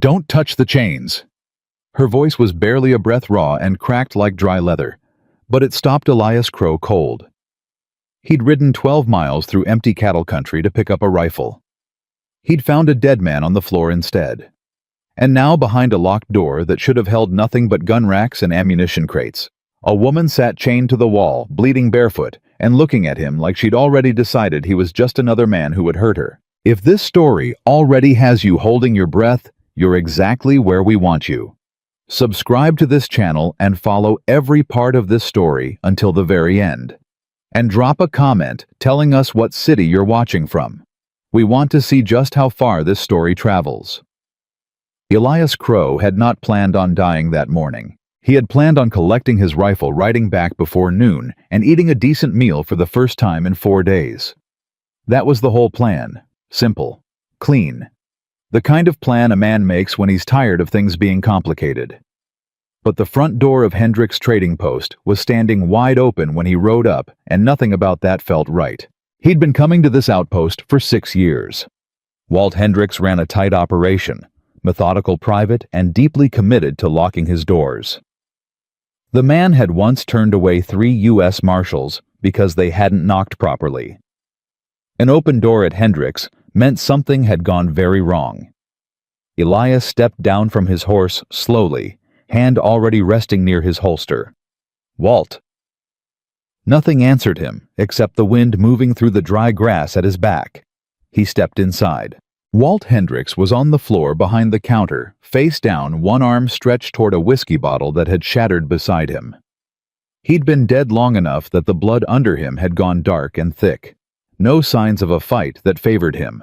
Don't touch the chains. Her voice was barely a breath raw and cracked like dry leather, but it stopped Elias Crow cold. He'd ridden 12 miles through empty cattle country to pick up a rifle. He'd found a dead man on the floor instead. And now, behind a locked door that should have held nothing but gun racks and ammunition crates, a woman sat chained to the wall, bleeding barefoot, and looking at him like she'd already decided he was just another man who would hurt her. If this story already has you holding your breath, you're exactly where we want you. Subscribe to this channel and follow every part of this story until the very end. And drop a comment telling us what city you're watching from. We want to see just how far this story travels. Elias Crow had not planned on dying that morning. He had planned on collecting his rifle, riding back before noon, and eating a decent meal for the first time in 4 days. That was the whole plan. Simple. Clean. The kind of plan a man makes when he's tired of things being complicated. But the front door of Hendrick's trading post was standing wide open when he rode up, and nothing about that felt right. He'd been coming to this outpost for 6 years. Walt Hendricks ran a tight operation, methodical, private, and deeply committed to locking his doors. The man had once turned away 3 U.S. Marshals because they hadn't knocked properly. An open door at Hendrick's meant something had gone very wrong. Elias stepped down from his horse slowly, hand already resting near his holster. "Walt." Nothing answered him except the wind moving through the dry grass at his back. He stepped inside. Walt Hendricks was on the floor behind the counter, face down, one arm stretched toward a whiskey bottle that had shattered beside him. He'd been dead long enough that the blood under him had gone dark and thick. No signs of a fight that favored him.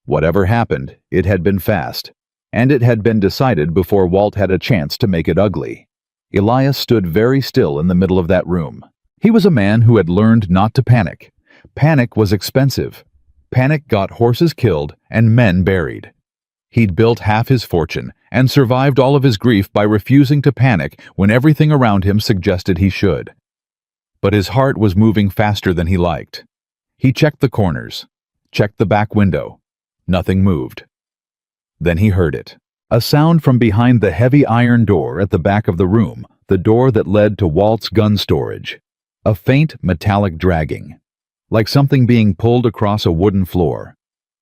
Whatever happened, it had been fast, and it had been decided before Walt had a chance to make it ugly. Elias stood very still in the middle of that room. He was a man who had learned not to panic. Panic was expensive. Panic got horses killed and men buried. He'd built half his fortune and survived all of his grief by refusing to panic when everything around him suggested he should. But his heart was moving faster than he liked. He checked the corners, checked the back window. Nothing moved. Then he heard it. A sound from behind the heavy iron door at the back of the room, the door that led to Walt's gun storage. A faint metallic dragging, like something being pulled across a wooden floor.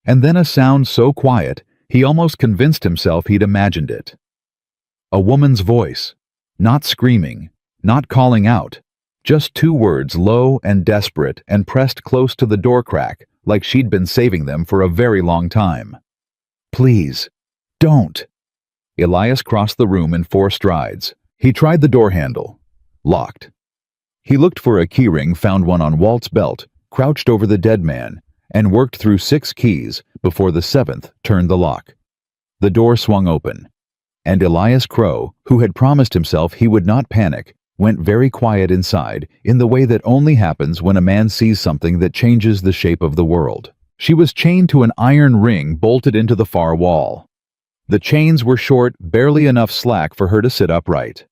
And then a sound so quiet, he almost convinced himself he'd imagined it. A woman's voice, not screaming, not calling out, just 2 words, low and desperate, and pressed close to the door crack, like she'd been saving them for a very long time. "Please, don't." Elias crossed the room in 4 strides. He tried the door handle. Locked. He looked for a keyring, found one on Walt's belt, crouched over the dead man, and worked through 6 keys before the 7th turned the lock. The door swung open, and Elias Crow, who had promised himself he would not panic, went very quiet inside in the way that only happens when a man sees something that changes the shape of the world. She was chained to an iron ring bolted into the far wall. The chains were short, barely enough slack for her to sit upright.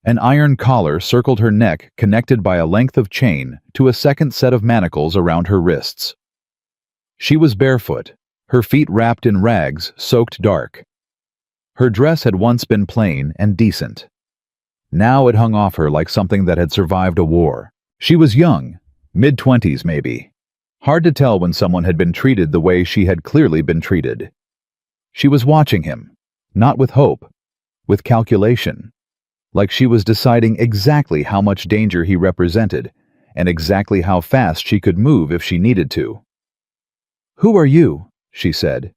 An iron collar circled her neck, connected by a length of chain to a second set of manacles around her wrists. She was barefoot, her feet wrapped in rags soaked dark. Her dress had once been plain and decent. Now it hung off her like something that had survived a war. She was young, mid-20s maybe. Hard to tell when someone had been treated the way she had clearly been treated. She was watching him, not with hope, with calculation. Like she was deciding exactly how much danger he represented, and exactly how fast she could move if she needed to. "Who are you?" she said.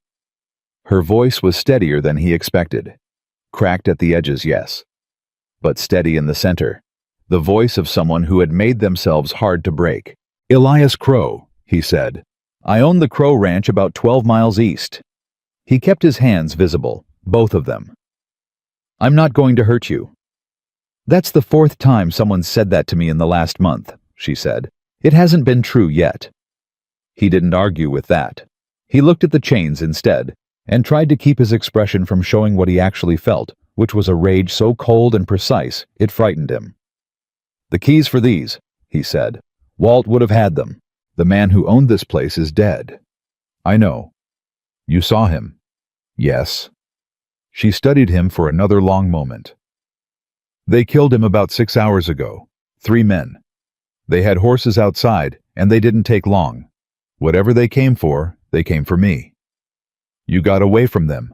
Her voice was steadier than he expected. Cracked at the edges, yes, but steady in the center. The voice of someone who had made themselves hard to break. "Elias Crow," he said. "I own the Crow Ranch about 12 miles east." He kept his hands visible, both of them. "I'm not going to hurt you." "That's the 4th time someone said that to me in the last month," she said. "It hasn't been true yet." He didn't argue with that. He looked at the chains instead, and tried to keep his expression from showing what he actually felt, which was a rage so cold and precise it frightened him. "The keys for these," he said. "Walt would have had them. The man who owned this place is dead." "I know." "You saw him?" "Yes." She studied him for another long moment. They killed him about 6 hours ago. 3 men. They had horses outside, and they didn't take long. Whatever they came for me. You got away from them.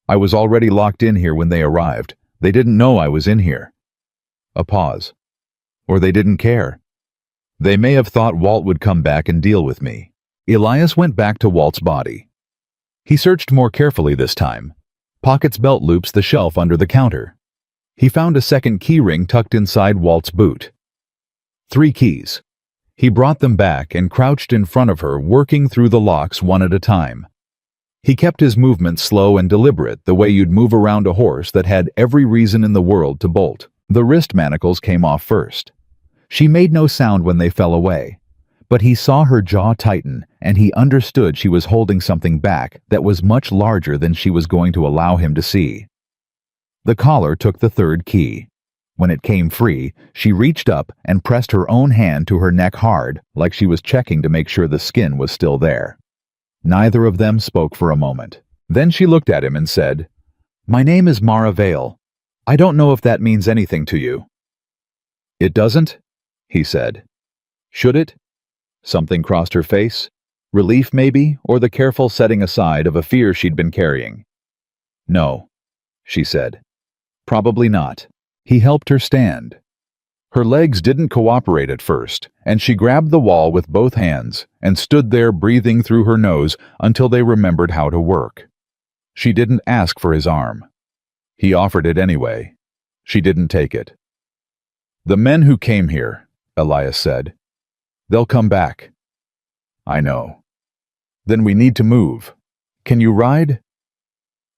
I was already locked in here when they arrived. They didn't know I was in here. A pause. Or they didn't care. They may have thought Walt would come back and deal with me. Elias went back to Walt's body. He searched more carefully this time. Pockets belt loops the shelf under the counter. He found a second key ring tucked inside Walt's boot. 3 keys. He brought them back and crouched in front of her, working through the locks one at a time. He kept his movements slow and deliberate, the way you'd move around a horse that had every reason in the world to bolt. The wrist manacles came off first. She made no sound when they fell away, but he saw her jaw tighten, and he understood she was holding something back that was much larger than she was going to allow him to see. The collar took the 3rd key. When it came free, she reached up and pressed her own hand to her neck hard, like she was checking to make sure the skin was still there. Neither of them spoke for a moment. Then she looked at him and said, "My name is Mara Vale. I don't know if that means anything to you." "It doesn't?" he said. "Should it?" Something crossed her face. Relief, maybe, or the careful setting aside of a fear she'd been carrying. "No," she said. "Probably not." He helped her stand. Her legs didn't cooperate at first, and she grabbed the wall with both hands and stood there breathing through her nose until they remembered how to work. She didn't ask for his arm. He offered it anyway. She didn't take it. "The men who came here," Elias said. "They'll come back." "I know." "Then we need to move. Can you ride?"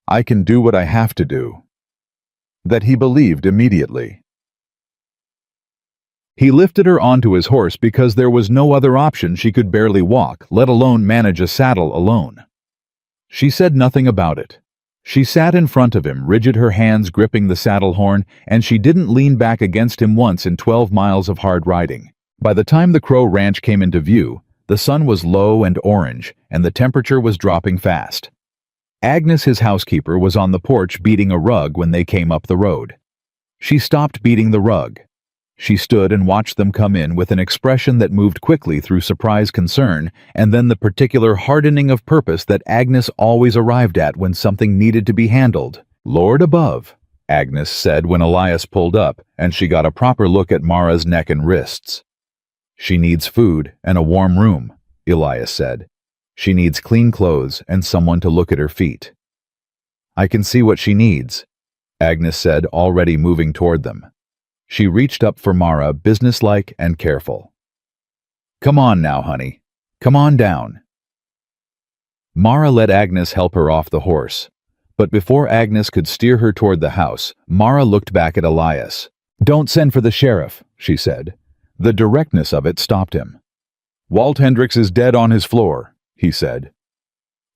"I can do what I have to do." That he believed immediately. He lifted her onto his horse because there was no other option. She could barely walk, let alone manage a saddle alone. She said nothing about it. She sat in front of him, rigid, her hands gripping the saddle horn, and she didn't lean back against him once in 12 miles of hard riding. By the time the Crow Ranch came into view, the sun was low and orange, and the temperature was dropping fast. Agnes, his housekeeper, was on the porch beating a rug when they came up the road. She stopped beating the rug. She stood and watched them come in with an expression that moved quickly through surprise, concern, and then the particular hardening of purpose that Agnes always arrived at when something needed to be handled. "Lord above," Agnes said when Elias pulled up, and she got a proper look at Mara's neck and wrists. "She needs food and a warm room," Elias said. "She needs clean clothes and someone to look at her feet." "I can see what she needs," Agnes said, already moving toward them. She reached up for Mara, businesslike and careful. "Come on now, honey. Come on down." Mara let Agnes help her off the horse. But before Agnes could steer her toward the house, Mara looked back at Elias. "Don't send for the sheriff," she said. The directness of it stopped him. "Walt Hendricks is dead on his floor," he said.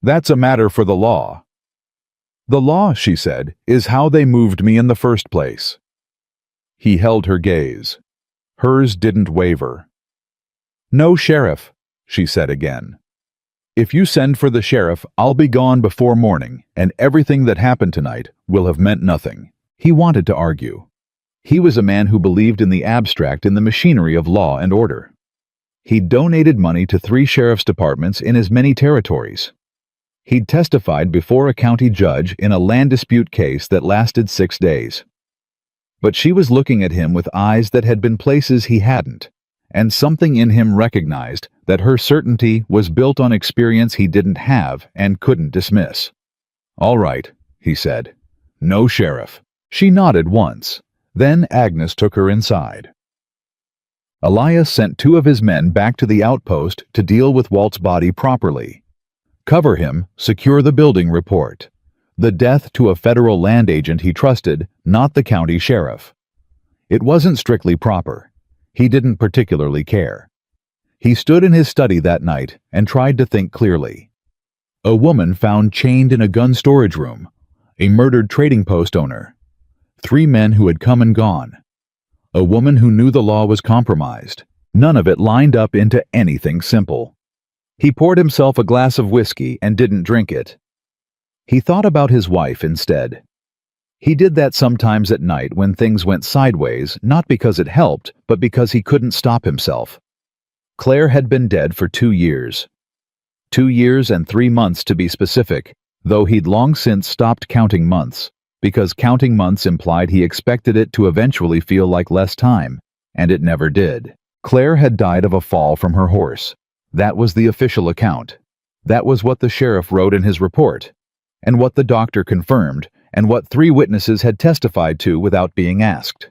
"That's a matter for the law." "The law," she said, "is how they moved me in the first place." He held her gaze. Hers didn't waver. "No sheriff," she said again. "If you send for the sheriff, I'll be gone before morning, and everything that happened tonight will have meant nothing." He wanted to argue. He was a man who believed in the abstract, in the machinery of law and order. He'd donated money to 3 sheriff's departments in as many territories. He'd testified before a county judge in a land dispute case that lasted 6 days. But she was looking at him with eyes that had been places he hadn't, and something in him recognized that her certainty was built on experience he didn't have and couldn't dismiss. "All right," he said. "No sheriff." She nodded once. Then Agnes took her inside. Elias sent 2 of his men back to the outpost to deal with Walt's body properly. Cover him, secure the building report. The death to a federal land agent he trusted, not the county sheriff. It wasn't strictly proper. He didn't particularly care. He stood in his study that night and tried to think clearly. A woman found chained in a gun storage room. A murdered trading post owner. 3 men who had come and gone. A woman who knew the law was compromised. None of it lined up into anything simple. He poured himself a glass of whiskey and didn't drink it. He thought about his wife instead. He did that sometimes at night when things went sideways, not because it helped, but because he couldn't stop himself. Claire had been dead for 2 years. 2 years and 3 months to be specific, though he'd long since stopped counting months, because counting months implied he expected it to eventually feel like less time, and it never did. Claire had died of a fall from her horse. That was the official account. That was what the sheriff wrote in his report, and what the doctor confirmed, and what 3 witnesses had testified to without being asked.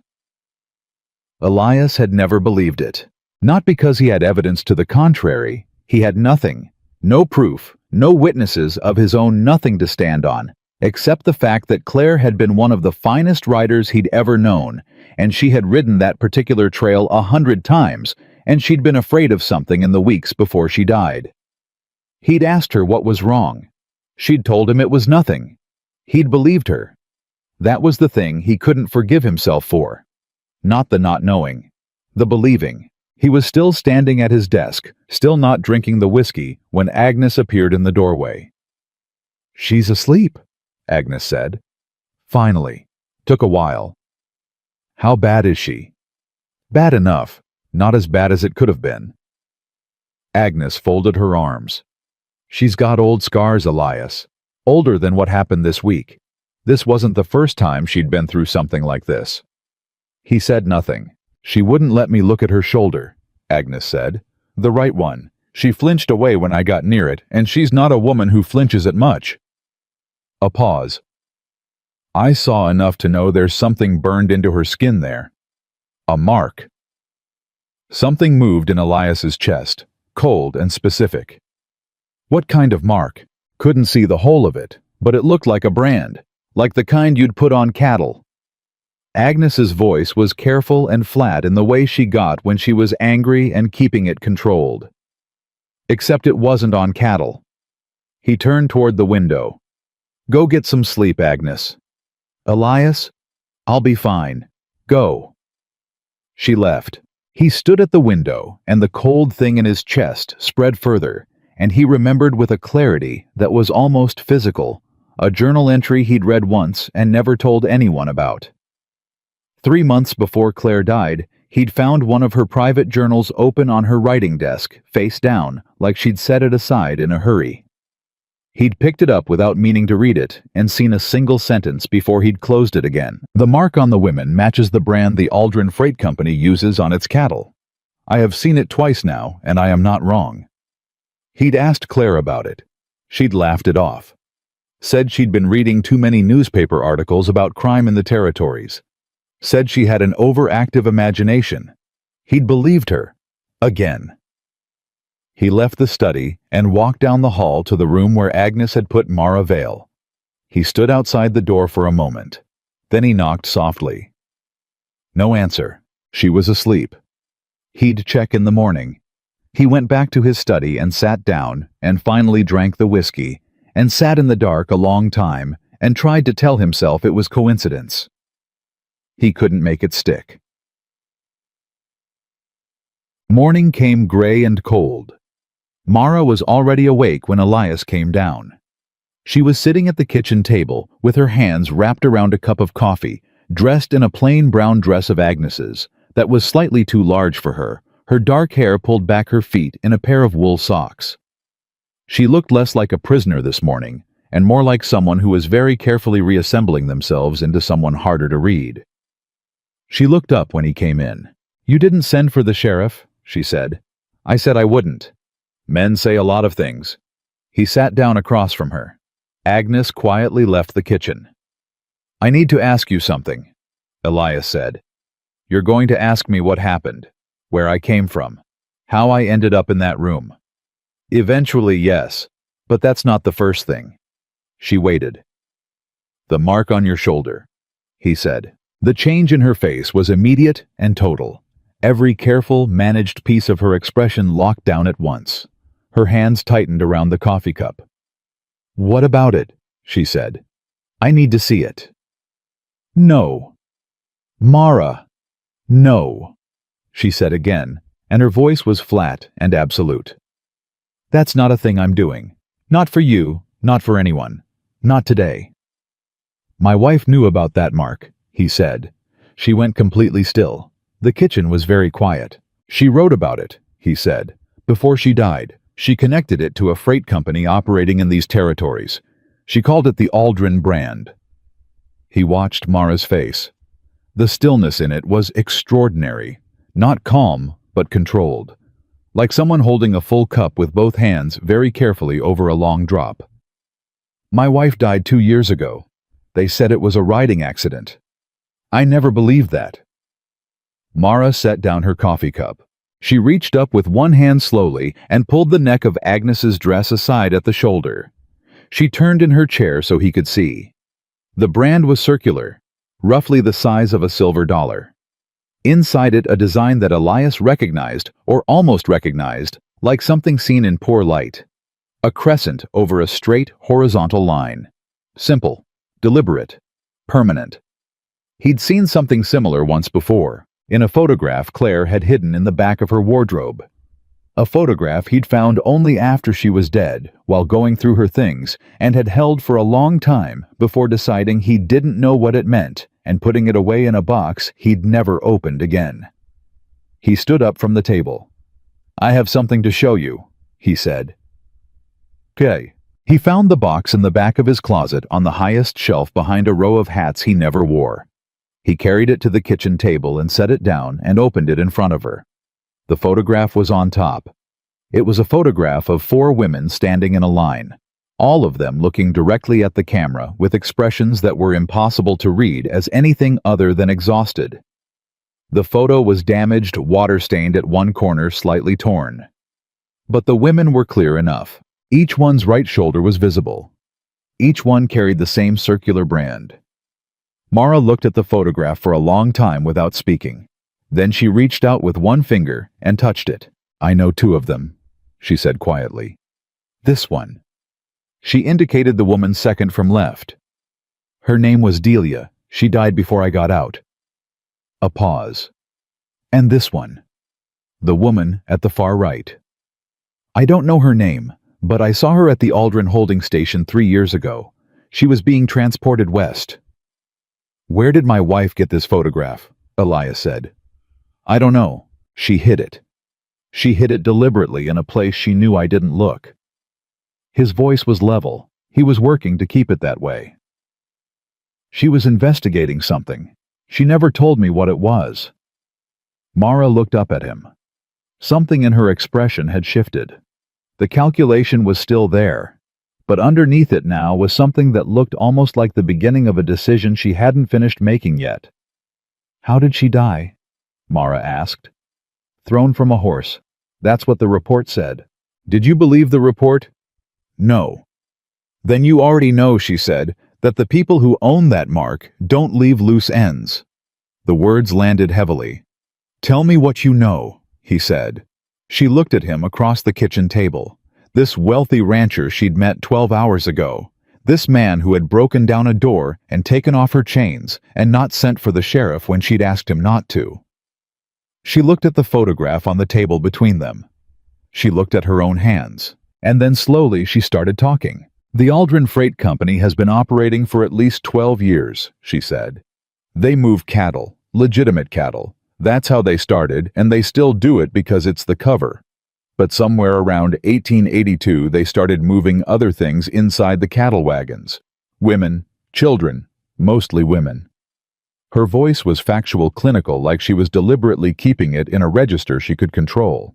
Elias had never believed it. Not because he had evidence to the contrary. He had nothing. No proof, no witnesses of his own, nothing to stand on, except the fact that Claire had been one of the finest riders he'd ever known, and she had ridden that particular trail 100 times, and she'd been afraid of something in the weeks before she died. He'd asked her what was wrong. She'd told him it was nothing. He'd believed her. That was the thing he couldn't forgive himself for. Not the not knowing. The believing. He was still standing at his desk, still not drinking the whiskey, when Agnes appeared in the doorway. "She's asleep," Agnes said. Finally. Took a while. "How bad is she?" "Bad enough. Not as bad as it could have been." Agnes folded her arms. "She's got old scars, Elias. Older than what happened this week. This wasn't the first time she'd been through something like this." He said nothing. "She wouldn't let me look at her shoulder," Agnes said. "The right one. She flinched away when I got near it, and she's not a woman who flinches at much." A pause. "I saw enough to know there's something burned into her skin there. A mark." Something moved in Elias's chest, cold and specific. "What kind of mark?" Couldn't see the whole of it, but it looked like a brand, like the kind you'd put on cattle. Agnes's voice was careful and flat in the way she got when she was angry and keeping it controlled. Except it wasn't on cattle. He turned toward the window. "Go get some sleep, Agnes." "Elias, I'll be fine. Go." She left. He stood at the window, and the cold thing in his chest spread further, and he remembered with a clarity that was almost physical, a journal entry he'd read once and never told anyone about. 3 months before Claire died, he'd found one of her private journals open on her writing desk, face down, like she'd set it aside in a hurry. He'd picked it up without meaning to read it, and seen a single sentence before he'd closed it again. "The mark on the women matches the brand the Aldrin Freight Company uses on its cattle. I have seen it twice now, and I am not wrong." He'd asked Claire about it. She'd laughed it off. Said she'd been reading too many newspaper articles about crime in the territories. Said she had an overactive imagination. He'd believed her. Again. He left the study and walked down the hall to the room where Agnes had put Mara Vale. He stood outside the door for a moment. Then he knocked softly. No answer. She was asleep. He'd check in the morning. He went back to his study and sat down, and finally drank the whiskey, and sat in the dark a long time, and tried to tell himself it was coincidence. He couldn't make it stick. Morning came gray and cold. Mara was already awake when Elias came down. She was sitting at the kitchen table, with her hands wrapped around a cup of coffee, dressed in a plain brown dress of Agnes's, that was slightly too large for her, her dark hair pulled back her feet in a pair of wool socks. She looked less like a prisoner this morning, and more like someone who was very carefully reassembling themselves into someone harder to read. She looked up when he came in. "You didn't send for the sheriff," she said. "I said I wouldn't. Men say a lot of things." He sat down across from her. Agnes quietly left the kitchen. "I need to ask you something," Elias said. "You're going to ask me what happened, where I came from, how I ended up in that room." "Eventually, yes, but that's not the first thing." She waited. "The mark on your shoulder," he said. The change in her face was immediate and total. Every careful, managed piece of her expression locked down at once. Her hands tightened around the coffee cup. "What about it?" she said. "I need to see it." "No." "Mara." "No," she said again, and her voice was flat and absolute. "That's not a thing I'm doing. Not for you, not for anyone. Not today." My wife knew about that mark, he said. She went completely still. The kitchen was very quiet. She wrote about it, he said. Before she died, she connected it to a freight company operating in these territories. She called it the Aldrin brand. He watched Mara's face. The stillness in it was extraordinary. Not calm, but controlled. Like someone holding a full cup with both hands very carefully over a long drop. My wife died 2 years ago. They said it was a riding accident. I never believed that. Mara set down her coffee cup. She reached up with one hand slowly and pulled the neck of Agnes's dress aside at the shoulder. She turned in her chair so he could see. The brand was circular, roughly the size of a silver dollar. Inside it, a design that Elias recognized, or almost recognized, like something seen in poor light. A crescent over a straight, horizontal line. Simple, deliberate, permanent. He'd seen something similar once before, in a photograph Claire had hidden in the back of her wardrobe. A photograph he'd found only after she was dead, while going through her things, and had held for a long time before deciding he didn't know what it meant and putting it away in a box he'd never opened again. He stood up from the table. "I have something to show you," he said. "Okay." He found the box in the back of his closet on the highest shelf behind a row of hats he never wore. He carried it to the kitchen table and set it down and opened it in front of her. The photograph was on top. It was a photograph of 4 women standing in a line, all of them looking directly at the camera with expressions that were impossible to read as anything other than exhausted. The photo was damaged, water-stained at one corner, slightly torn. But the women were clear enough. Each one's right shoulder was visible. Each one carried the same circular brand. Mara looked at the photograph for a long time without speaking. Then she reached out with one finger and touched it. "I know 2 of them," she said quietly. "This one." She indicated the woman second from left. "Her name was Delia. She died before I got out." A pause. "And this one." The woman at the far right. "I don't know her name, but I saw her at the Aldrin holding station 3 years ago. She was being transported west." "Where did my wife get this photograph?" Elias said. "I don't know. She hid it. She hid it deliberately in a place she knew I didn't look." His voice was level. He was working to keep it that way. "She was investigating something. She never told me what it was." Mara looked up at him. Something in her expression had shifted. The calculation was still there, but underneath it now was something that looked almost like the beginning of a decision she hadn't finished making yet. "How did she die?" Mara asked. "Thrown from a horse. That's what the report said." "Did you believe the report?" "No." "Then you already know," she said, "that the people who own that mark don't leave loose ends." The words landed heavily. "Tell me what you know," he said. She looked at him across the kitchen table. This wealthy rancher she'd met 12 hours ago. This man who had broken down a door and taken off her chains and not sent for the sheriff when she'd asked him not to. She looked at the photograph on the table between them. She looked at her own hands. And then slowly she started talking. "The Aldrin Freight Company has been operating for at least 12 years, she said. "They move cattle, legitimate cattle. That's how they started, and they still do it because it's the cover. But somewhere around 1882 they started moving other things inside the cattle wagons. Women, children, mostly women." Her voice was factual, clinical, like she was deliberately keeping it in a register she could control.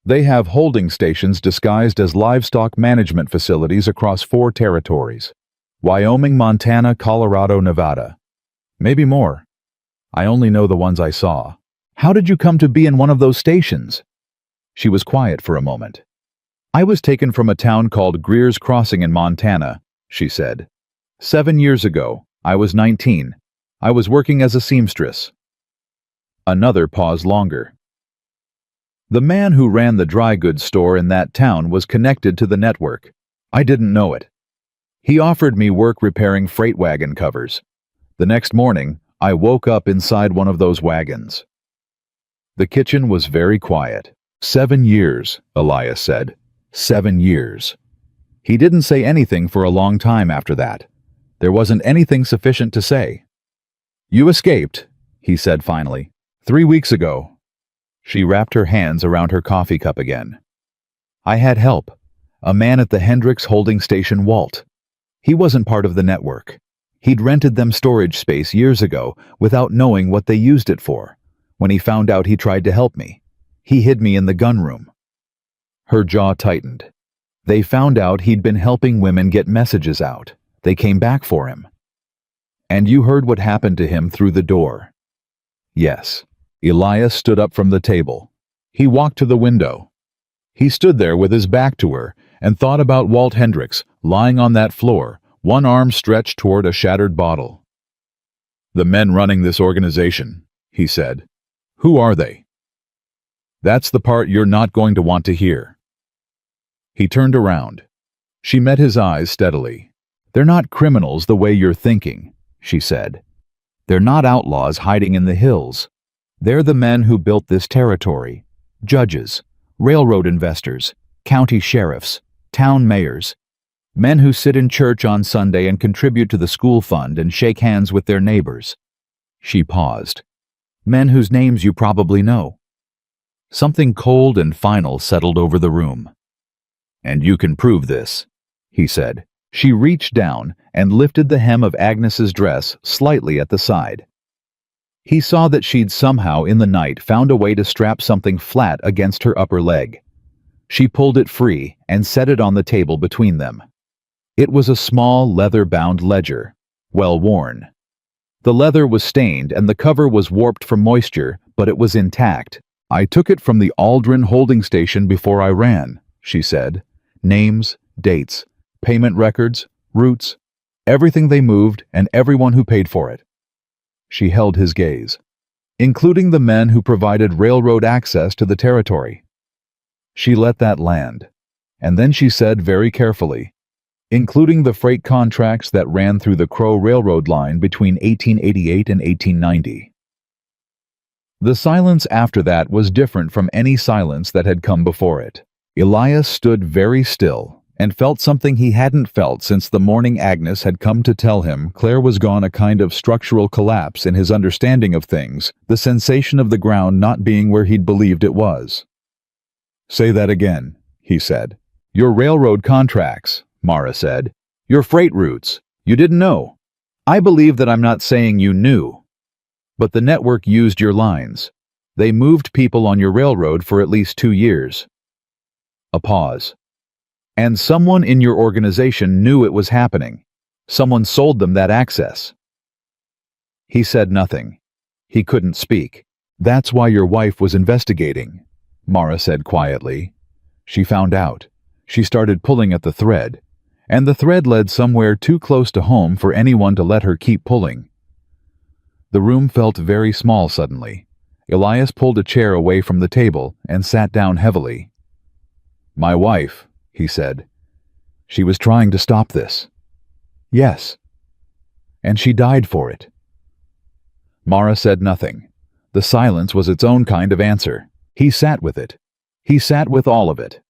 "They have holding stations disguised as livestock management facilities across 4 territories. Wyoming, Montana, Colorado, Nevada. Maybe more. I only know the ones I saw." "How did you come to be in one of those stations?" She was quiet for a moment. "I was taken from a town called Greer's Crossing in Montana," she said. 7 years ago. I was 19. I was working as a seamstress." Another pause longer. "The man who ran the dry goods store in that town was connected to the network. I didn't know it. He offered me work repairing freight wagon covers. The next morning, I woke up inside one of those wagons." The kitchen was very quiet. 7 years, Elias said. 7 years. He didn't say anything for a long time after that. There wasn't anything sufficient to say. "You escaped," he said finally, "3 weeks ago." She wrapped her hands around her coffee cup again. "I had help. A man at the Hendricks holding station, Walt. He wasn't part of the network. He'd rented them storage space years ago without knowing what they used it for. When he found out, he tried to help me. He hid me in the gun room." Her jaw tightened. They found out he'd been helping women get messages out. They came back for him. "And you heard what happened to him through the door?" "Yes." Elias stood up from the table. He walked to the window. He stood there with his back to her and thought about Walt Hendricks lying on that floor, one arm stretched toward a shattered bottle. "The men running this organization," he said. "Who are they?" "That's the part you're not going to want to hear." He turned around. She met his eyes steadily. "They're not criminals the way you're thinking," she said. "They're not outlaws hiding in the hills. They're the men who built this territory. Judges, railroad investors, county sheriffs, town mayors. Men who sit in church on Sunday and contribute to the school fund and shake hands with their neighbors." She paused. "Men whose names you probably know." Something cold and final settled over the room. "And you can prove this," he said. She reached down and lifted the hem of Agnes's dress slightly at the side. He saw that she'd somehow in the night found a way to strap something flat against her upper leg. She pulled it free and set it on the table between them. It was a small leather-bound ledger, well worn. The leather was stained and the cover was warped from moisture, but it was intact. "I took it from the Aldrin holding station before I ran," she said. "Names, dates, payment records, routes, everything they moved and everyone who paid for it." She held his gaze. "Including the men who provided railroad access to the territory." She let that land, and then she said very carefully, "Including the freight contracts that ran through the Crow Railroad line between 1888 and 1890. The silence after that was different from any silence that had come before it. Elias stood very still and felt something he hadn't felt since the morning Agnes had come to tell him Claire was gone, a kind of structural collapse in his understanding of things, the sensation of the ground not being where he'd believed it was. "Say that again," he said. "Your railroad contracts," Mara said. "Your freight routes. You didn't know. I believe that I'm not saying you knew. But the network used your lines. They moved people on your railroad for at least 2 years. A pause. "And someone in your organization knew it was happening. Someone sold them that access." He said nothing. He couldn't speak. "That's why your wife was investigating," Mara said quietly. "She found out. She started pulling at the thread. And the thread led somewhere too close to home for anyone to let her keep pulling." The room felt very small suddenly. Elias pulled a chair away from the table and sat down heavily. "My wife," he said. "She was trying to stop this." "Yes." "And she died for it." Mara said nothing. The silence was its own kind of answer. He sat with it. He sat with all of it.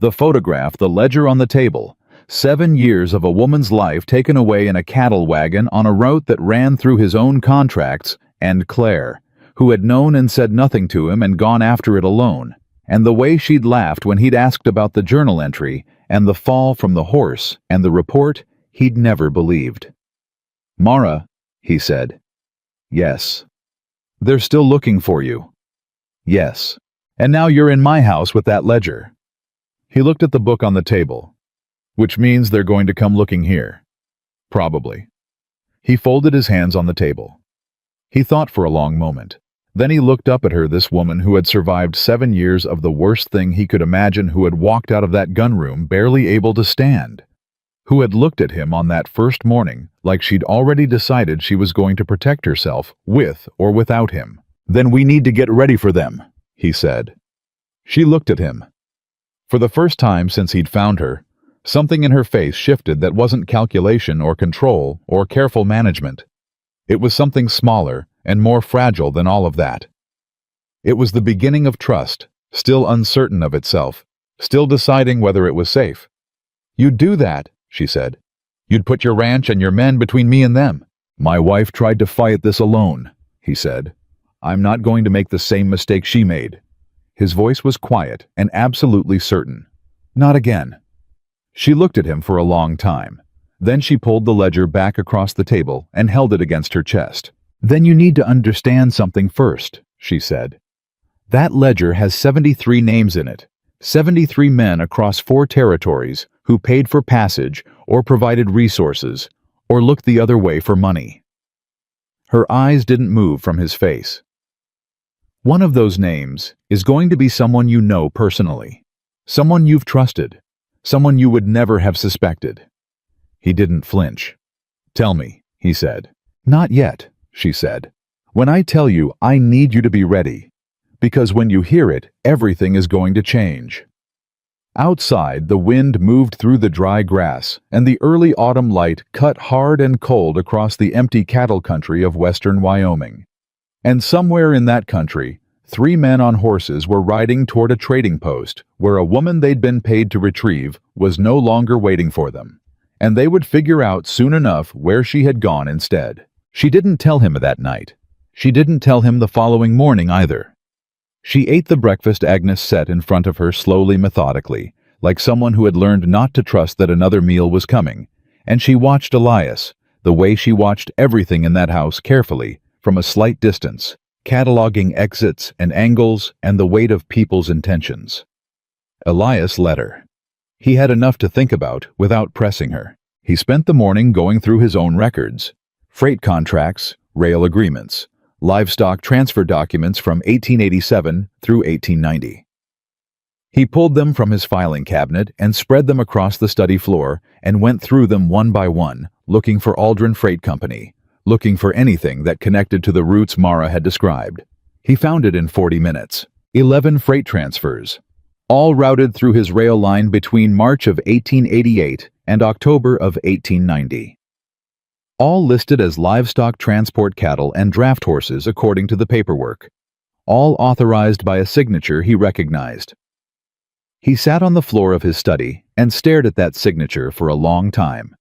The photograph, the ledger on the table, 7 years of a woman's life taken away in a cattle wagon on a route that ran through his own contracts, and Claire, who had known and said nothing to him and gone after it alone, and the way she'd laughed when he'd asked about the journal entry, and the fall from the horse, and the report he'd never believed. "Mara," he said. "Yes." "They're still looking for you." "Yes. And now you're in my house with that ledger." He looked at the book on the table. "Which means they're going to come looking here." "Probably." He folded his hands on the table. He thought for a long moment. Then he looked up at her, this woman who had survived 7 years of the worst thing he could imagine, who had walked out of that gun room barely able to stand, who had looked at him on that first morning like she'd already decided she was going to protect herself with or without him. "Then we need to get ready for them," he said. She looked at him. For the first time since he'd found her, something in her face shifted that wasn't calculation or control or careful management. It was something smaller and more fragile than all of that. It was the beginning of trust, still uncertain of itself, still deciding whether it was safe. "You'd do that," she said. You'd put your ranch and your men between me and them. My wife tried to fight this alone, he said. I'm not going to make the same mistake she made. His voice was quiet and absolutely certain. Not again. She looked at him for a long time. Then she pulled the ledger back across the table and held it against her chest. Then you need to understand something first, she said. That ledger has 73 names in it. 73 men across 4 territories who paid for passage or provided resources or looked the other way for money. Her eyes didn't move from his face. One of those names is going to be someone you know personally, someone you've trusted, someone you would never have suspected. He didn't flinch. Tell me, he said. Not yet, she said. When I tell you, I need you to be ready, because when you hear it, everything is going to change. Outside, the wind moved through the dry grass, and the early autumn light cut hard and cold across the empty cattle country of western Wyoming. And somewhere in that country, 3 men on horses were riding toward a trading post where a woman they'd been paid to retrieve was no longer waiting for them, and they would figure out soon enough where she had gone instead. She didn't tell him that night. She didn't tell him the following morning either. She ate the breakfast Agnes set in front of her slowly, methodically, like someone who had learned not to trust that another meal was coming, and she watched Elias, the way she watched everything in that house carefully, from a slight distance, cataloging exits and angles and the weight of people's intentions. Elias let her. He had enough to think about without pressing her. He spent the morning going through his own records, freight contracts, rail agreements, livestock transfer documents from 1887 through 1890. He pulled them from his filing cabinet and spread them across the study floor and went through them one by one, looking for Aldrin Freight Company, looking for anything that connected to the routes Mara had described. He found it in 40 minutes. 11 freight transfers, all routed through his rail line between March of 1888 and October of 1890. All listed as livestock transport cattle and draft horses according to the paperwork. All authorized by a signature he recognized. He sat on the floor of his study and stared at that signature for a long time.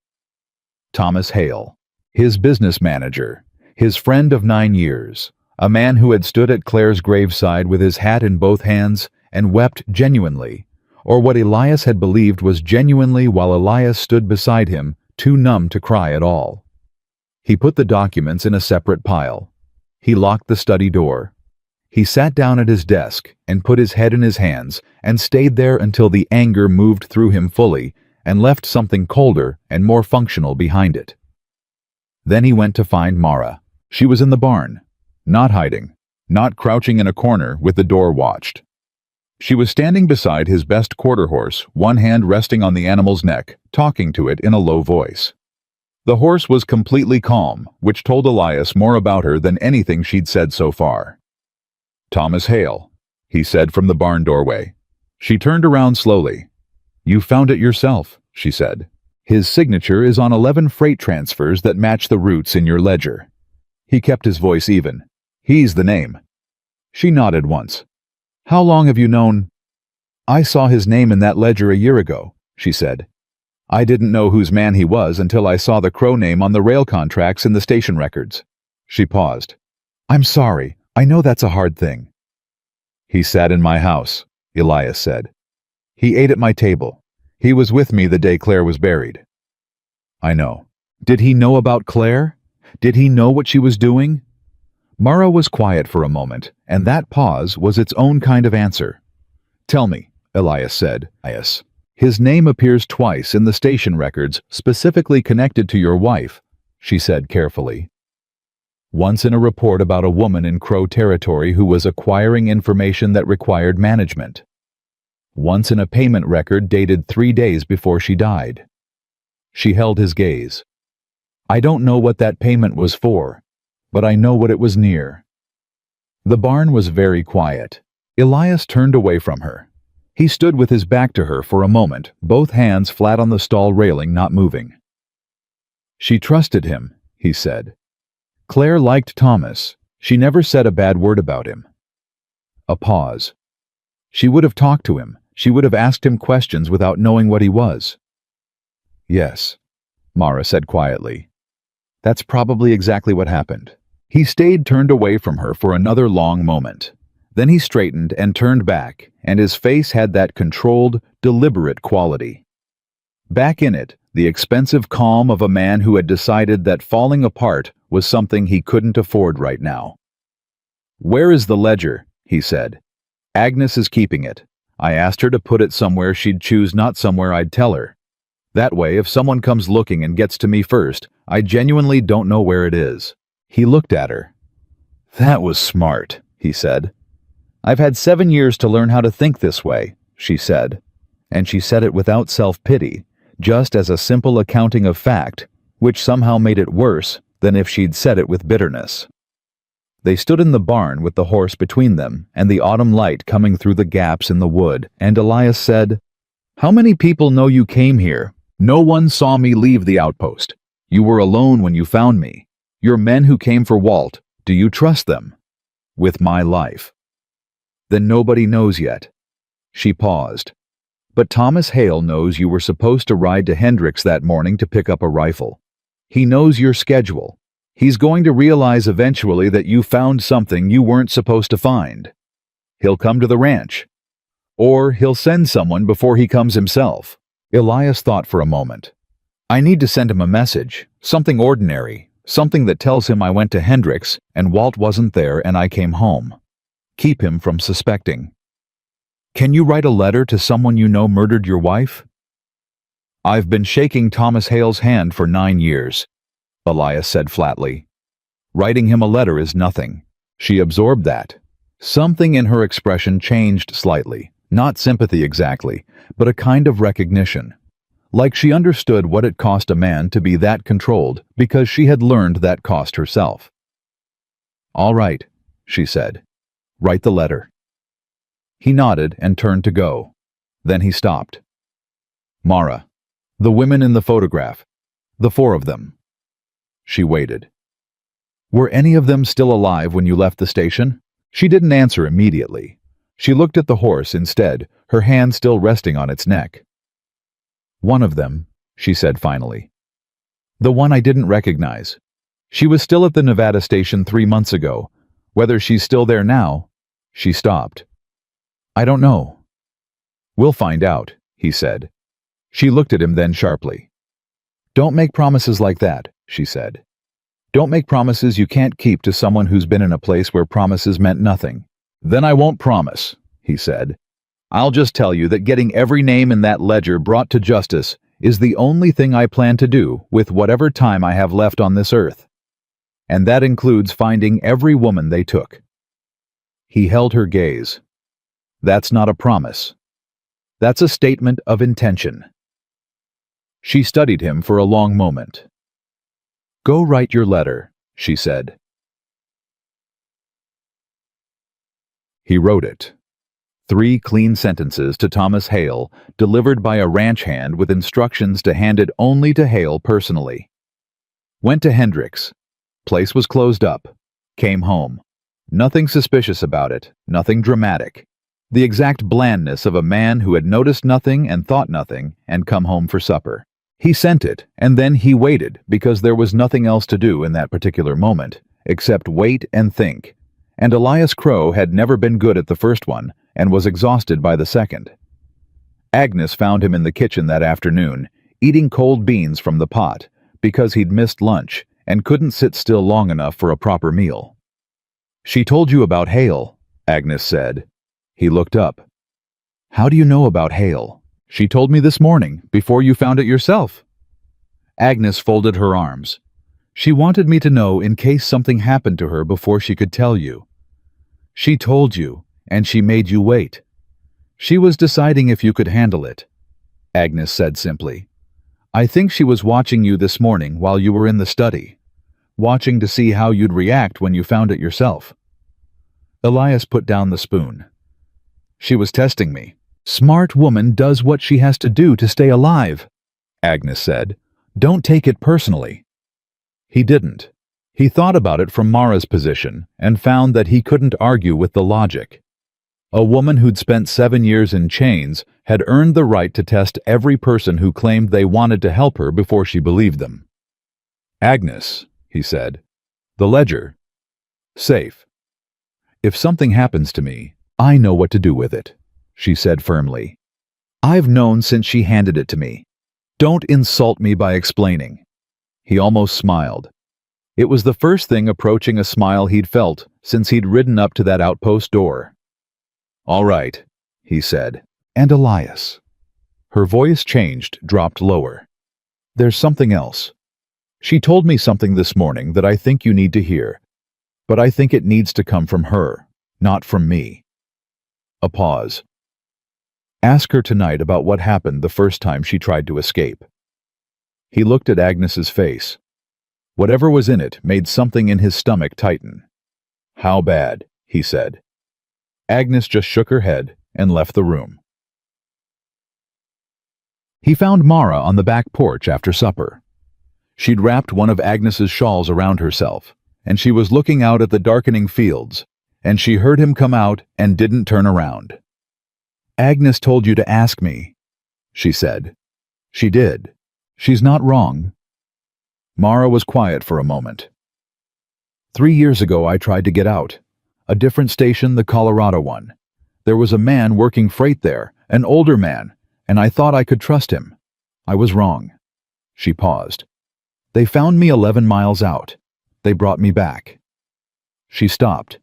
Thomas Hale, his business manager, his friend of 9 years, a man who had stood at Claire's graveside with his hat in both hands and wept genuinely, or what Elias had believed was genuinely while Elias stood beside him, too numb to cry at all. He put the documents in a separate pile. He locked the study door. He sat down at his desk and put his head in his hands and stayed there until the anger moved through him fully and left something colder and more functional behind it. Then he went to find Mara. She was in the barn, not hiding, not crouching in a corner with the door watched. She was standing beside his best quarter horse, one hand resting on the animal's neck, talking to it in a low voice. The horse was completely calm, which told Elias more about her than anything she'd said so far. Thomas Hale, he said from the barn doorway. She turned around slowly. You found it yourself, she said. His signature is on 11 freight transfers that match the routes in your ledger. He kept his voice even. He's the name. She nodded once. How long have you known? I saw his name in that ledger a year ago, she said. I didn't know whose man he was until I saw the Crow name on the rail contracts in the station records. She paused. I'm sorry. I know that's a hard thing. He sat in my house, Elias said. He ate at my table. He was with me the day Claire was buried. I know. Did he know about Claire? Did he know what she was doing? Mara was quiet for a moment, and that pause was its own kind of answer. Tell me, Elias said. Elias. His name appears twice in the station records specifically connected to your wife, she said carefully. Once in a report about a woman in Crow territory who was acquiring information that required management. Once in a payment record dated 3 days before she died. She held his gaze. I don't know what that payment was for, but I know what it was near. The barn was very quiet. Elias turned away from her. He stood with his back to her for a moment, both hands flat on the stall railing, not moving. She trusted him, he said. Claire liked Thomas. She never said a bad word about him. A pause. She would have talked to him. She would have asked him questions without knowing what he was. Yes. Mara said quietly. That's probably exactly what happened. He stayed turned away from her for another long moment. Then he straightened and turned back, and his face had that controlled, deliberate quality. Back in it, the expensive calm of a man who had decided that falling apart was something he couldn't afford right now. "Where is the ledger?" he said. "Agnes is keeping it. I asked her to put it somewhere she'd choose, not somewhere I'd tell her. That way, if someone comes looking and gets to me first, I genuinely don't know where it is." He looked at her. "That was smart," he said. "I've had 7 years to learn how to think this way," she said. And she said it without self-pity, just as a simple accounting of fact, which somehow made it worse than if she'd said it with bitterness. They stood in the barn with the horse between them and the autumn light coming through the gaps in the wood, and Elias said, "How many people know you came here? No one saw me leave the outpost. You were alone when you found me. Your men who came for Walt, do you trust them? With my life." "Then nobody knows yet." She paused. "But Thomas Hale knows you were supposed to ride to Hendricks that morning to pick up a rifle. He knows your schedule. He's going to realize eventually that you found something you weren't supposed to find. He'll come to the ranch. Or he'll send someone before he comes himself." Elias thought for a moment. "I need to send him a message, something ordinary, something that tells him I went to Hendricks and Walt wasn't there and I came home. Keep him from suspecting." "Can you write a letter to someone you know murdered your wife?" "I've been shaking Thomas Hale's hand for 9 years, Elias said flatly. "Writing him a letter is nothing." She absorbed that. Something in her expression changed slightly, not sympathy exactly, but a kind of recognition. Like she understood what it cost a man to be that controlled because she had learned that cost herself. "All right," she said. "Write the letter." He nodded and turned to go. Then he stopped. "Mara, the women in the photograph, the 4 of them." She waited. "Were any of them still alive when you left the station?" She didn't answer immediately. She looked at the horse instead, her hand still resting on its neck. "One of them," she said finally. "The one I didn't recognize. She was still at the Nevada station 3 months ago. Whether she's still there now..." She stopped. "I don't know." "We'll find out," he said. She looked at him then sharply. "Don't make promises like that," she said. "Don't make promises you can't keep to someone who's been in a place where promises meant nothing." "Then I won't promise," he said. "I'll just tell you that getting every name in that ledger brought to justice is the only thing I plan to do with whatever time I have left on this earth. And that includes finding every woman they took." He held her gaze. "That's not a promise. That's a statement of intention." She studied him for a long moment. "Go write your letter," she said. He wrote it. 3 clean sentences to Thomas Hale, delivered by a ranch hand with instructions to hand it only to Hale personally. Went to Hendricks. Place was closed up. Came home. Nothing suspicious about it, nothing dramatic. The exact blandness of a man who had noticed nothing and thought nothing and come home for supper. He sent it, and then he waited because there was nothing else to do in that particular moment, except wait and think. And Elias Crow had never been good at the first one and was exhausted by the second. Agnes found him in the kitchen that afternoon, eating cold beans from the pot, because he'd missed lunch and couldn't sit still long enough for a proper meal. "She told you about Hale," Agnes said. He looked up. "How do you know about Hale?" "She told me this morning, before you found it yourself." Agnes folded her arms. "She wanted me to know in case something happened to her before she could tell you. She told you, and she made you wait. She was deciding if you could handle it," Agnes said simply. "I think she was watching you this morning while you were in the study, watching to see how you'd react when you found it yourself." Elias put down the spoon. "She was testing me." "Smart woman does what she has to do to stay alive," Agnes said. "Don't take it personally." He didn't. He thought about it from Mara's position and found that he couldn't argue with the logic. A woman who'd spent 7 years in chains had earned the right to test every person who claimed they wanted to help her before she believed them. "Agnes," he said, "the ledger. Safe. If something happens to me, I know what to do with it," she said firmly. "I've known since she handed it to me. Don't insult me by explaining." He almost smiled. It was the first thing approaching a smile he'd felt since he'd ridden up to that outpost door. "All right," he said. "And Elias." Her voice changed, dropped lower. "There's something else. She told me something this morning that I think you need to hear, but I think it needs to come from her, not from me." A pause. "Ask her tonight about what happened the first time she tried to escape." He looked at Agnes's face. Whatever was in it made something in his stomach tighten. "How bad?" he said. Agnes just shook her head and left the room. He found Mara on the back porch after supper. She'd wrapped one of Agnes's shawls around herself, and she was looking out at the darkening fields, and she heard him come out and didn't turn around. "Agnes told you to ask me," she said. "She did. She's not wrong." Mara was quiet for a moment. 3 years ago I tried to get out. A different station, the Colorado one. There was a man working freight there, an older man, and I thought I could trust him. I was wrong." She paused. "They found me 11 miles out. They brought me back." She stopped.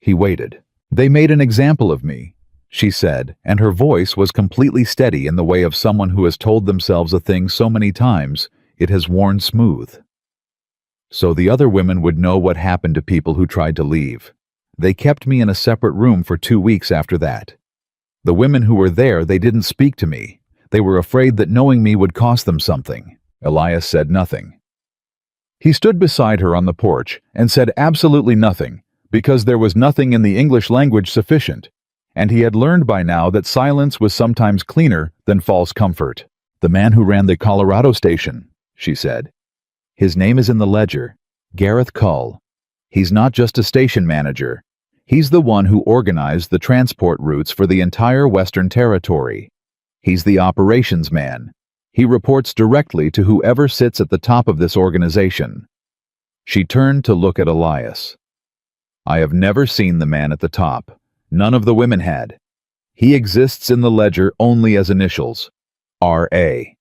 He waited. "They made an example of me," she said, and her voice was completely steady in the way of someone who has told themselves a thing so many times it has worn smooth. "So the other women would know what happened to people who tried to leave. They kept me in a separate room for 2 weeks after that. The women who were there, they didn't speak to me. They were afraid that knowing me would cost them something." Elias said nothing. He stood beside her on the porch and said absolutely nothing, because there was nothing in the English language sufficient, and he had learned by now that silence was sometimes cleaner than false comfort. "The man who ran the Colorado station," she said. "His name is in the ledger, Gareth Cull. He's not just a station manager. He's the one who organized the transport routes for the entire Western Territory. He's the operations man. He reports directly to whoever sits at the top of this organization." She turned to look at Elias. "I have never seen the man at the top. None of the women had. He exists in the ledger only as initials. R.A.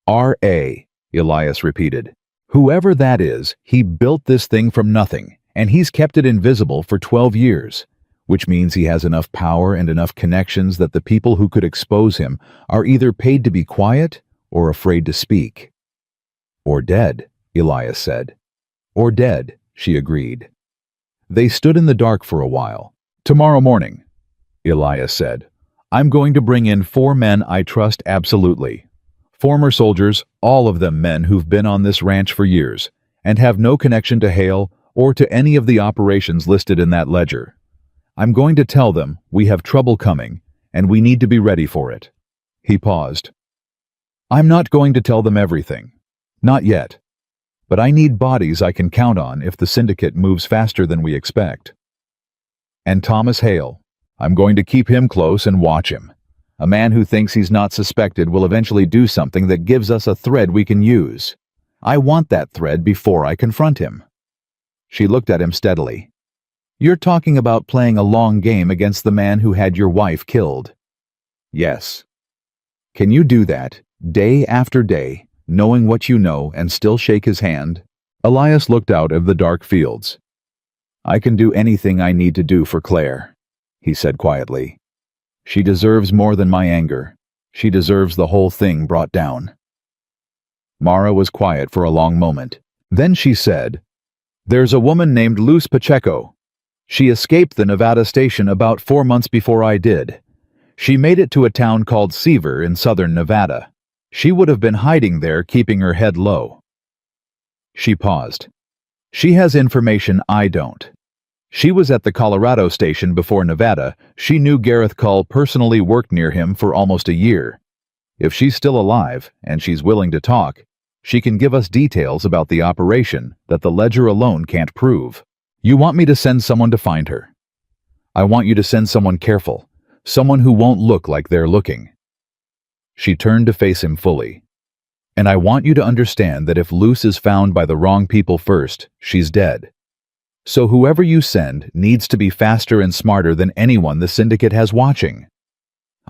"R.A., Elias repeated. "Whoever that is, he built this thing from nothing, and he's kept it invisible for 12 years, which means he has enough power and enough connections that the people who could expose him are either paid to be quiet or afraid to speak." "Or dead," Elias said. "Or dead," she agreed. They stood in the dark for a while. "Tomorrow morning," Elias said, "I'm going to bring in 4 men I trust absolutely. Former soldiers, all of them men who've been on this ranch for years, and have no connection to Hale or to any of the operations listed in that ledger. I'm going to tell them we have trouble coming, and we need to be ready for it." He paused. "I'm not going to tell them everything. Not yet. But I need bodies I can count on if the syndicate moves faster than we expect. And Thomas Hale, I'm going to keep him close and watch him. A man who thinks he's not suspected will eventually do something that gives us a thread we can use. I want that thread before I confront him." She looked at him steadily. "You're talking about playing a long game against the man who had your wife killed." "Yes." "Can you do that, day after day, knowing what you know and still shake his hand?" Elias looked out of the dark fields. "I can do anything I need to do for Claire," he said quietly. "She deserves more than my anger. She deserves the whole thing brought down." Mara was quiet for a long moment. Then she said, "There's a woman named Luz Pacheco. She escaped the Nevada station about 4 months before I did. She made it to a town called Seaver in southern Nevada. She would have been hiding there, keeping her head low." She paused. "She has information I don't. She was at the Colorado station before Nevada. She knew Gareth Cull, personally worked near him for almost a year. If she's still alive, and she's willing to talk, she can give us details about the operation that the ledger alone can't prove. You want me to send someone to find her? I want you to send someone careful, someone who won't look like they're looking. She turned to face him fully. "And I want you to understand that if Luce is found by the wrong people first, she's dead. So whoever you send needs to be faster and smarter than anyone the syndicate has watching."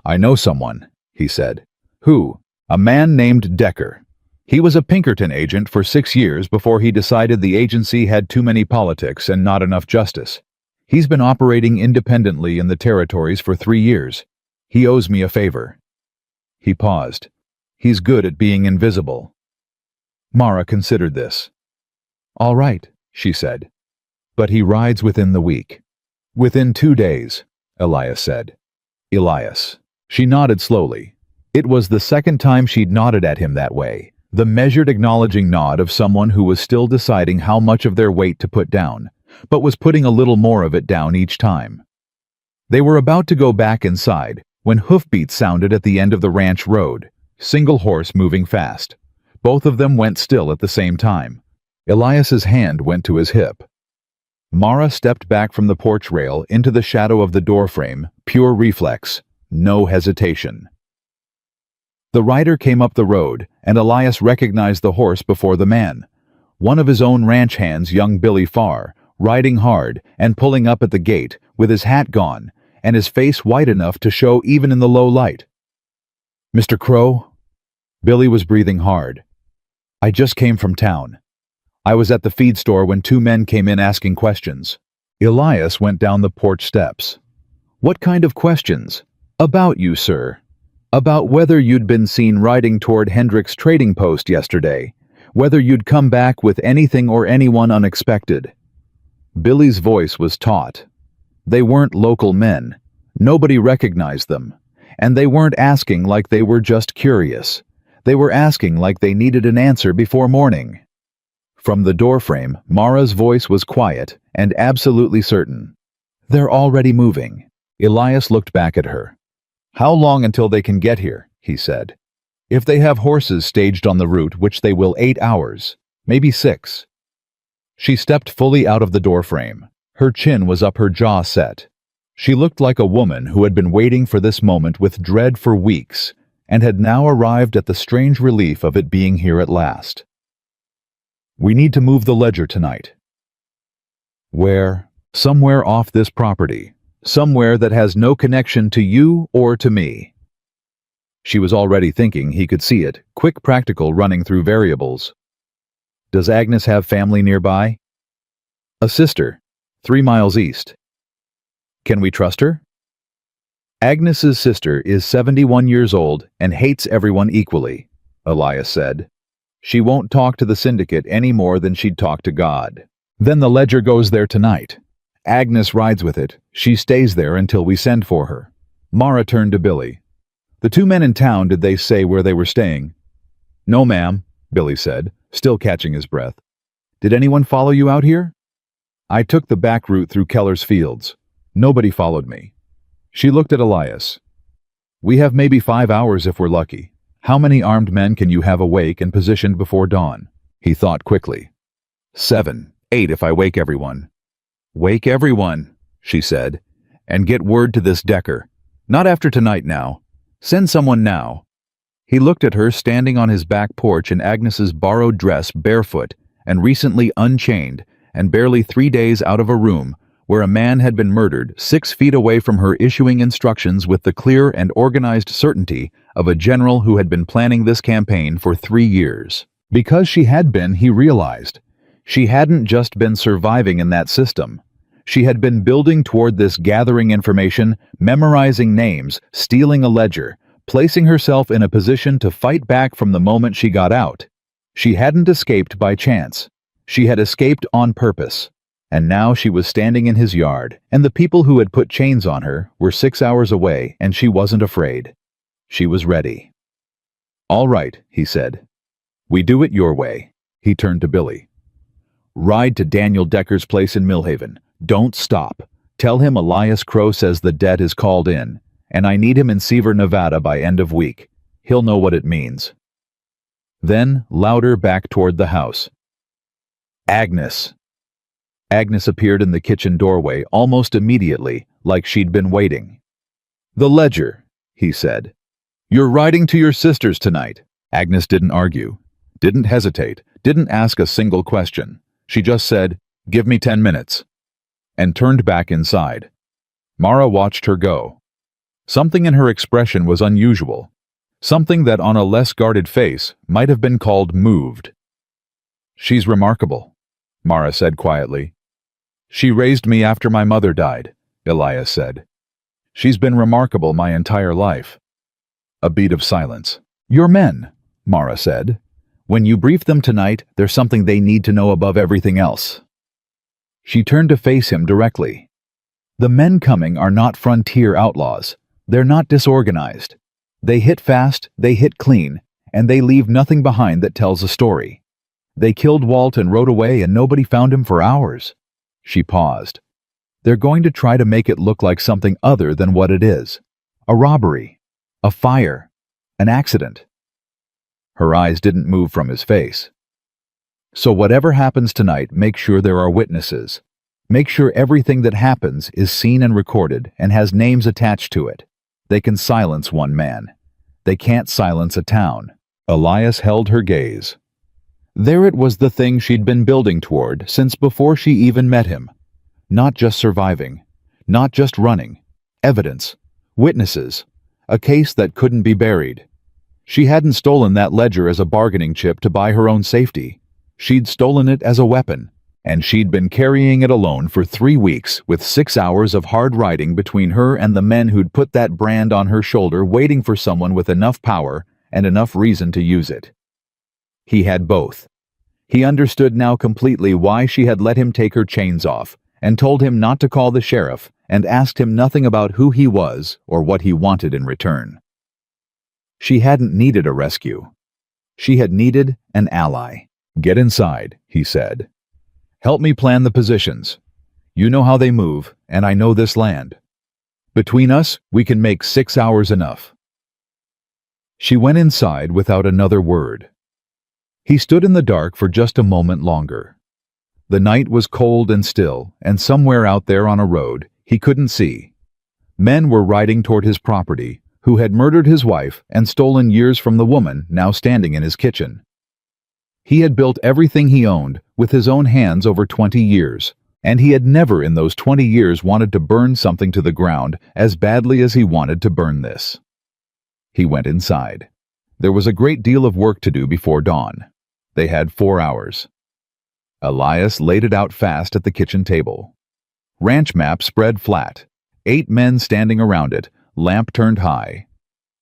"I know someone," he said. "Who?" "A man named Decker. He was a Pinkerton agent for 6 years before he decided the agency had too many politics and not enough justice. He's been operating independently in the territories for 3 years. He owes me a favor." He paused. "He's good at being invisible." Mara considered this. "All right," she said. "But he rides within the week." "Within 2 days," Elias said. Elias. She nodded slowly. It was the second time she'd nodded at him that way, the measured acknowledging nod of someone who was still deciding how much of their weight to put down, but was putting a little more of it down each time. They were about to go back inside when hoofbeats sounded at the end of the ranch road, single horse moving fast. Both of them went still at the same time. Elias's hand went to his hip. Mara stepped back from the porch rail into the shadow of the doorframe, pure reflex, no hesitation. The rider came up the road, and Elias recognized the horse before the man. One of his own ranch hands, young Billy Farr, riding hard and pulling up at the gate with his hat gone and his face white enough to show even in the low light. "Mr. Crow?" Billy was breathing hard. "I just came from town. I was at the feed store when 2 men came in asking questions." Elias went down the porch steps. "What kind of questions?" "About you, sir. About whether you'd been seen riding toward Hendrick's trading post yesterday, whether you'd come back with anything or anyone unexpected." Billy's voice was taut. They weren't local men. Nobody recognized them. And they weren't asking like they were just curious. They were asking like they needed an answer before morning. From the doorframe, Mara's voice was quiet and absolutely certain. "They're already moving." Elias looked back at her. "How long until they can get here?" he said. "If they have horses staged on the route, which they will, 8 hours, maybe 6. She stepped fully out of the doorframe. Her chin was up, her jaw set. She looked like a woman who had been waiting for this moment with dread for weeks, and had now arrived at the strange relief of it being here at last. "We need to move the ledger tonight." "Where?" "Somewhere off this property. Somewhere that has no connection to you or to me." She was already thinking, he could see it, quick practical running through variables. "Does Agnes have family nearby?" "A sister, 3 miles east." "Can we trust her?" "Agnes's sister is 71 years old and hates everyone equally," Elias said. "She won't talk to the syndicate any more than she'd talk to God." "Then the ledger goes there tonight. Agnes rides with it. She stays there until we send for her." Mara turned to Billy. "The 2 men in town, did they say where they were staying?" "No, ma'am," Billy said, still catching his breath. "Did anyone follow you out here?" "I took the back route through Keller's fields. Nobody followed me." She looked at Elias. "We have maybe 5 hours if we're lucky. How many armed men can you have awake and positioned before dawn?" He thought quickly. 7, 8 if I wake everyone." "Wake everyone," she said, "and get word to this Decker. Not after tonight now. Send someone now." He looked at her standing on his back porch in Agnes's borrowed dress, barefoot, and recently unchained, and barely 3 days out of a room where a man had been murdered 6 feet away from her, issuing instructions with the clear and organized certainty of a general who had been planning this campaign for 3 years. Because she had been, he realized. She hadn't just been surviving in that system. She had been building toward this, gathering information, memorizing names, stealing a ledger, placing herself in a position to fight back from the moment she got out. She hadn't escaped by chance. She had escaped on purpose. And now she was standing in his yard, and the people who had put chains on her were 6 hours away, and she wasn't afraid. She was ready. "All right," he said. "We do it your way." He turned to Billy. "Ride to Daniel Decker's place in Millhaven. Don't stop. Tell him Elias Crow says the debt is called in, and I need him in Seaver, Nevada by end of week. He'll know what it means." Then, louder, back toward the house. "Agnes." Agnes appeared in the kitchen doorway almost immediately, like she'd been waiting. "The ledger," he said. "You're riding to your sister's tonight." Agnes didn't argue, didn't hesitate, didn't ask a single question. She just said, "Give me 10 minutes," and turned back inside. Mara watched her go. Something in her expression was unusual, something that on a less guarded face might have been called moved. "She's remarkable," Mara said quietly. "She raised me after my mother died," Elias said. "She's been remarkable my entire life." A beat of silence. "Your men," Mara said. "When you brief them tonight, there's something they need to know above everything else." She turned to face him directly. "The men coming are not frontier outlaws. They're not disorganized. They hit fast, they hit clean, and they leave nothing behind that tells a story. They killed Walt and rode away and nobody found him for hours." She paused. "They're going to try to make it look like something other than what it is. A robbery. A fire. An accident." Her eyes didn't move from his face. "So whatever happens tonight, make sure there are witnesses. Make sure everything that happens is seen and recorded and has names attached to it. They can silence one man. They can't silence a town." Elias held her gaze. There it was, the thing she'd been building toward since before she even met him. Not just surviving. Not just running. Evidence. Witnesses. A case that couldn't be buried. She hadn't stolen that ledger as a bargaining chip to buy her own safety. She'd stolen it as a weapon, and she'd been carrying it alone for 3 weeks with 6 hours of hard riding between her and the men who'd put that brand on her shoulder, waiting for someone with enough power and enough reason to use it. He had both. He understood now completely why she had let him take her chains off and told him not to call the sheriff and asked him nothing about who he was or what he wanted in return. She hadn't needed a rescue. She had needed an ally. "Get inside," he said. "Help me plan the positions. You know how they move, and I know this land. Between us, we can make 6 hours enough." She went inside without another word. He stood in the dark for just a moment longer. The night was cold and still, and somewhere out there on a road he couldn't see, men were riding toward his property, who had murdered his wife and stolen years from the woman now standing in his kitchen. He had built everything he owned with his own hands over 20 years, and he had never in those 20 years wanted to burn something to the ground as badly as he wanted to burn this. He went inside. There was a great deal of work to do before dawn. They had 4 hours. Elias laid it out fast at the kitchen table. Ranch map spread flat, 8 men standing around it, lamp turned high.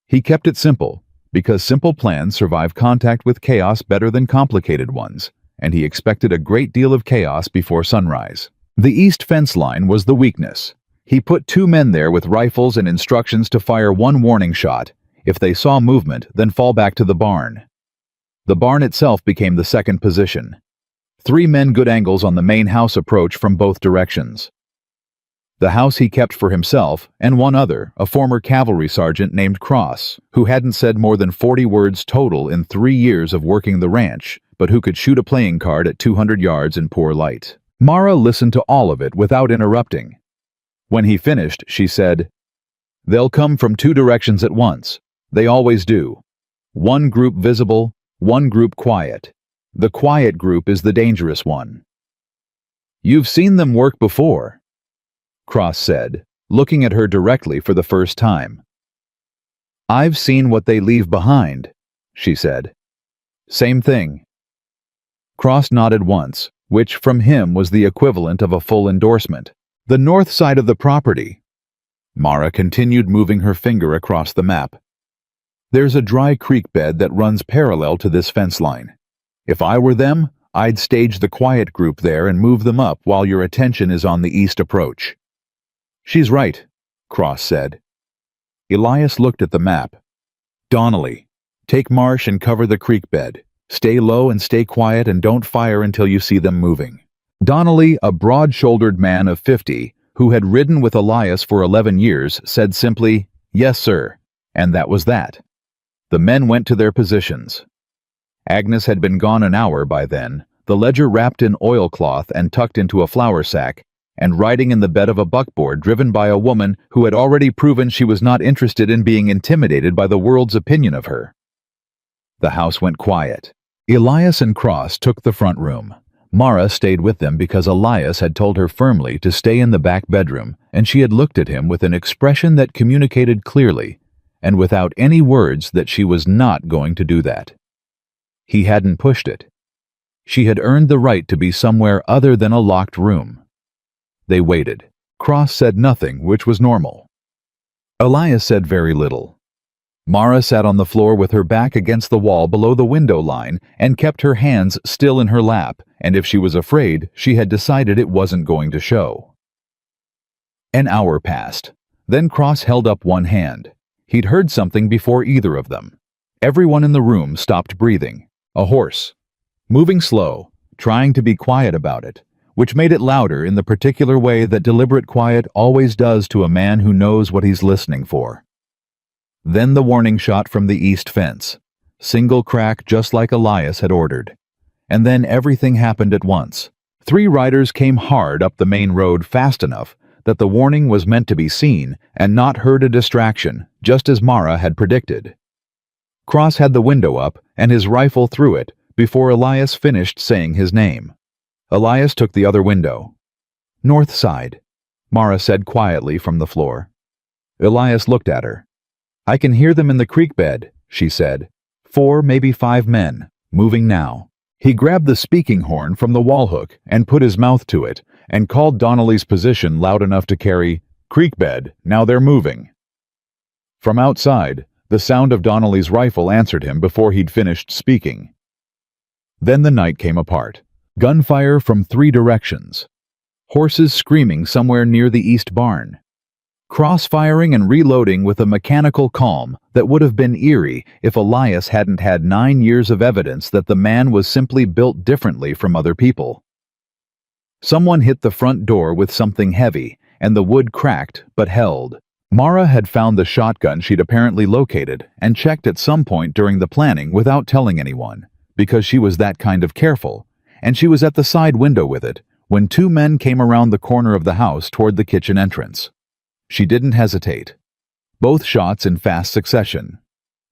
He kept it simple, because simple plans survive contact with chaos better than complicated ones, and he expected a great deal of chaos before sunrise. The east fence line was the weakness. He put 2 men there with rifles and instructions to fire 1 warning shot. If they saw movement, then fall back to the barn. The barn itself became the second position. 3 men good angles on the main house approach from both directions. The house he kept for himself, and 1 other, a former cavalry sergeant named Cross, who hadn't said more than 40 words total in 3 years of working the ranch, but who could shoot a playing card at 200 yards in poor light. Mara listened to all of it without interrupting. When he finished, she said, "They'll come from 2 directions at once. They always do. 1 group visible, 1 group quiet. The quiet group is the dangerous one." "You've seen them work before," Cross said, looking at her directly for the first time. "I've seen what they leave behind," she said. "Same thing." Cross nodded once, which from him was the equivalent of a full endorsement. "The north side of the property." Mara continued moving her finger across the map. "There's a dry creek bed that runs parallel to this fence line. If I were them, I'd stage the quiet group there and move them up while your attention is on the east approach." "She's right," Cross said. Elias looked at the map. "Donnelly, take marsh and cover the creek bed. Stay low and stay quiet and don't fire until you see them moving." Donnelly, a broad-shouldered man of 50, who had ridden with Elias for 11 years, said simply, "Yes, sir," and that was that. The men went to their positions. Agnes had been gone an hour by then, the ledger wrapped in oilcloth and tucked into a flour sack, and riding in the bed of a buckboard driven by a woman who had already proven she was not interested in being intimidated by the world's opinion of her. The house went quiet. Elias and Cross took the front room. Mara stayed with them because Elias had told her firmly to stay in the back bedroom, and she had looked at him with an expression that communicated clearly, and without any words, that she was not going to do that. He hadn't pushed it. She had earned the right to be somewhere other than a locked room. They waited. Cross said nothing, which was normal. Elias said very little. Mara sat on the floor with her back against the wall below the window line and kept her hands still in her lap, and if she was afraid, she had decided it wasn't going to show. An hour passed. Then Cross held up one hand. He'd heard something before either of them. Everyone in the room stopped breathing. A horse. Moving slow, trying to be quiet about it, which made it louder in the particular way that deliberate quiet always does to a man who knows what he's listening for. Then the warning shot from the east fence. Single crack, just like Elias had ordered. And then everything happened at once. 3 riders came hard up the main road fast enough that the warning was meant to be seen and not heard, a distraction, just as Mara had predicted. Cross had the window up and his rifle through it before Elias finished saying his name. Elias took the other window. "North side," Mara said quietly from the floor. Elias looked at her. "I can hear them in the creek bed," she said. 4, maybe 5 men, moving now. He grabbed the speaking horn from the wall hook and put his mouth to it and called Donnelly's position loud enough to carry, "Creek bed, now they're moving." From outside, the sound of Donnelly's rifle answered him before he'd finished speaking. Then the night came apart. Gunfire from 3 directions. Horses screaming somewhere near the east barn. Cross-firing and reloading with a mechanical calm that would have been eerie if Elias hadn't had 9 years of evidence that the man was simply built differently from other people. Someone hit the front door with something heavy, and the wood cracked but held. Mara had found the shotgun she'd apparently located and checked at some point during the planning without telling anyone, because she was that kind of careful, and she was at the side window with it when 2 men came around the corner of the house toward the kitchen entrance. She didn't hesitate. Both shots in fast succession.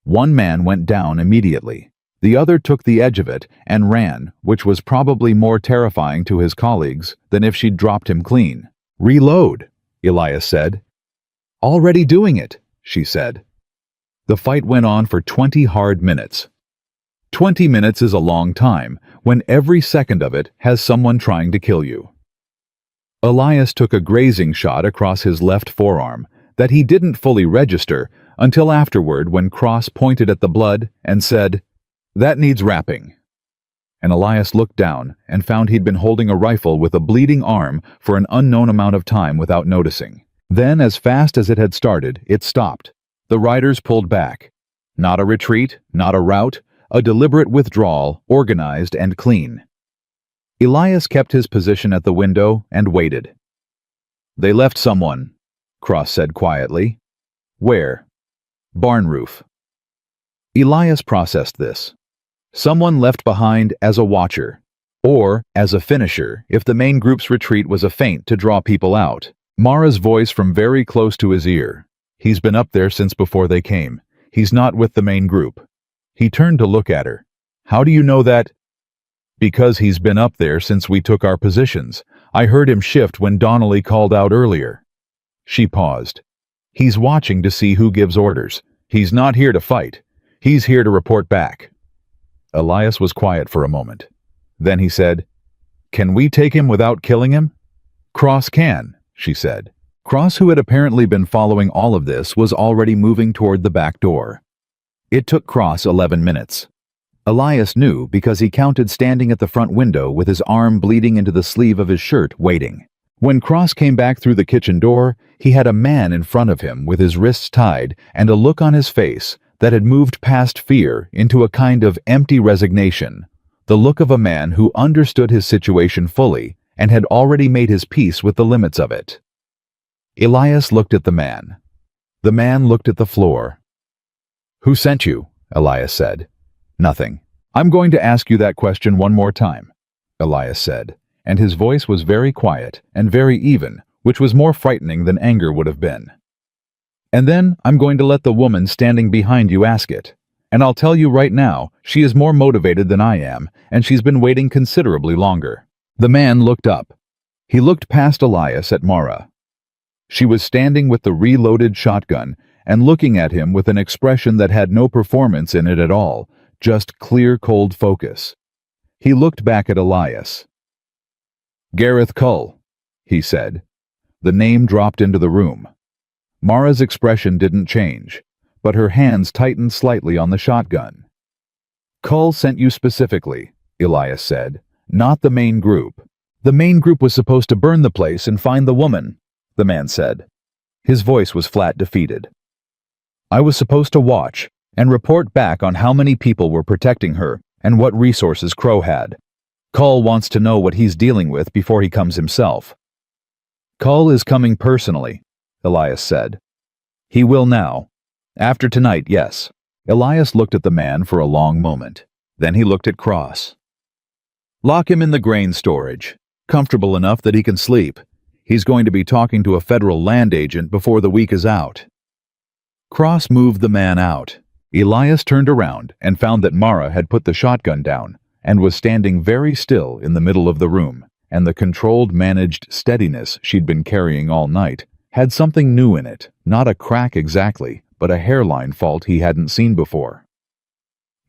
One man went down immediately. The other took the edge of it and ran, which was probably more terrifying to his colleagues than if she'd dropped him clean. "Reload," Elias said. "Already doing it," she said. The fight went on for 20 hard minutes. 20 minutes is a long time when every second of it has someone trying to kill you. Elias took a grazing shot across his left forearm that he didn't fully register until afterward when Cross pointed at the blood and said, "That needs wrapping." And Elias looked down and found he'd been holding a rifle with a bleeding arm for an unknown amount of time without noticing. Then, as fast as it had started, it stopped. The riders pulled back. Not a retreat, not a rout, a deliberate withdrawal, organized and clean. Elias kept his position at the window and waited. "They left someone," Cross said quietly. "Where?" "Barn roof." Elias processed this. Someone left behind as a watcher, or as a finisher if the main group's retreat was a feint to draw people out. Mara's voice from very close to his ear. "He's been up there since before they came. He's not with the main group." He turned to look at her. "How do you know that?" "Because he's been up there since we took our positions. I heard him shift when Donnelly called out earlier." She paused. "He's watching to see who gives orders. He's not here to fight. He's here to report back." Elias was quiet for a moment. Then he said, "Can we take him without killing him?" "Cross can," she said. Cross, who had apparently been following all of this, was already moving toward the back door. It took Cross 11 minutes. Elias knew because he counted standing at the front window with his arm bleeding into the sleeve of his shirt, waiting. When Cross came back through the kitchen door, he had a man in front of him with his wrists tied and a look on his face that had moved past fear into a kind of empty resignation, the look of a man who understood his situation fully and had already made his peace with the limits of it. Elias looked at the man. The man looked at the floor. "Who sent you?" Elias said. "Nothing." "I'm going to ask you that question one more time," Elias said. and his voice was very quiet and very even, which was more frightening than anger would have been. "And then I'm going to let the woman standing behind you ask it. And I'll tell you right now, she is more motivated than I am, and she's been waiting considerably longer." The man looked up. He looked past Elias at Mara. She was standing with the reloaded shotgun and looking at him with an expression that had no performance in it at all, just clear, cold focus. He looked back at Elias. "Gareth Cull," he said. The name dropped into the room. Mara's expression didn't change, but her hands tightened slightly on the shotgun. "Cull sent you specifically," Elias said, "not the main group." "The main group was supposed to burn the place and find the woman," the man said. His voice was flat, defeated. "I was supposed to watch and report back on how many people were protecting her and what resources Crow had. Cull wants to know what he's dealing with before he comes himself." "Cull is coming personally," Elias said. "He will now. After tonight, yes." Elias looked at the man for a long moment. Then he looked at Cross. "Lock him in the grain storage, comfortable enough that he can sleep. He's going to be talking to a federal land agent before the week is out." Cross moved the man out. Elias turned around and found that Mara had put the shotgun down and was standing very still in the middle of the room, and the controlled, managed steadiness she'd been carrying all night had something new in it, not a crack exactly, but a hairline fault he hadn't seen before.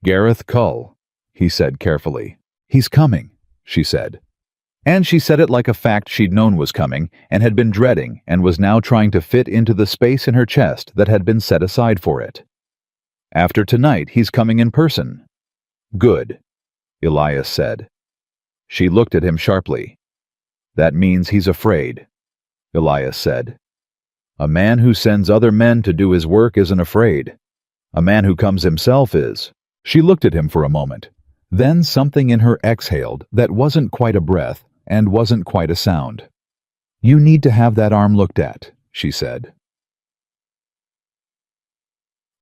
"Gareth Cull," he said carefully. "He's coming," she said. And she said it like a fact she'd known was coming and had been dreading and was now trying to fit into the space in her chest that had been set aside for it. "After tonight, he's coming in person." "Good," Elias said. She looked at him sharply. "That means he's afraid," Elias said. "A man who sends other men to do his work isn't afraid. A man who comes himself is." She looked at him for a moment. Then something in her exhaled that wasn't quite a breath and wasn't quite a sound. "You need to have that arm looked at," she said.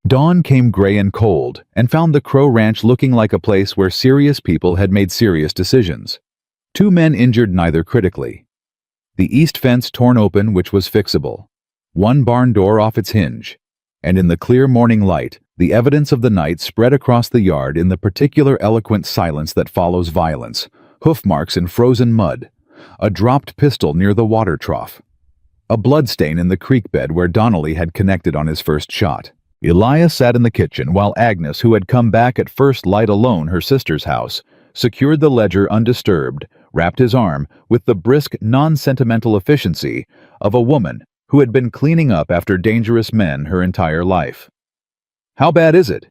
Dawn came gray and cold and found the Crow Ranch looking like a place where serious people had made serious decisions. 2 men injured, neither critically. The east fence torn open, which was fixable. 1 barn door off its hinge. And in the clear morning light, the evidence of the night spread across the yard in the particular eloquent silence that follows violence. Hoof marks in frozen mud. A dropped pistol near the water trough. A bloodstain in the creek bed where Donnelly had connected on his first shot. Elias sat in the kitchen while Agnes, who had come back at first light alone, her sister's house, secured the ledger undisturbed, wrapped his arm with the brisk, non-sentimental efficiency of a woman who had been cleaning up after dangerous men her entire life. "How bad is it?"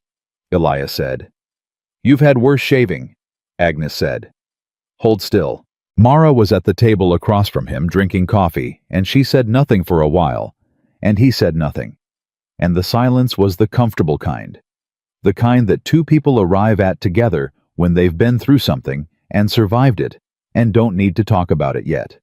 Elias said. "You've had worse shaving," Agnes said. "Hold still." Mara was at the table across from him drinking coffee, and she said nothing for a while, and he said nothing. And the silence was the comfortable kind. The kind that 2 people arrive at together when they've been through something and survived it and don't need to talk about it yet.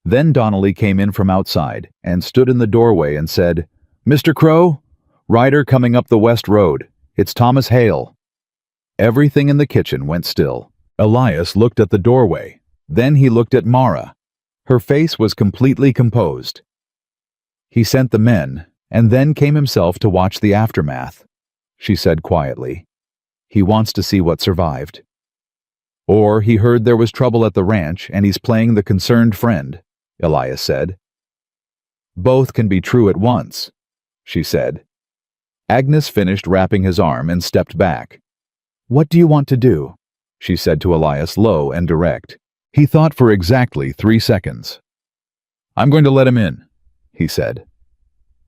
Then Donnelly came in from outside and stood in the doorway and said, "Mr. Crow, rider coming up the west road. It's Thomas Hale." Everything in the kitchen went still. Elias looked at the doorway. Then he looked at Mara. Her face was completely composed. "He sent the men, and then came himself to watch the aftermath," she said quietly. "He wants to see what survived. Or he heard there was trouble at the ranch and he's playing the concerned friend," Elias said. "Both can be true at once," she said. Agnes finished wrapping his arm and stepped back. "What do you want to do?" she said to Elias, low and direct. He thought for exactly 3 seconds. "I'm going to let him in," he said.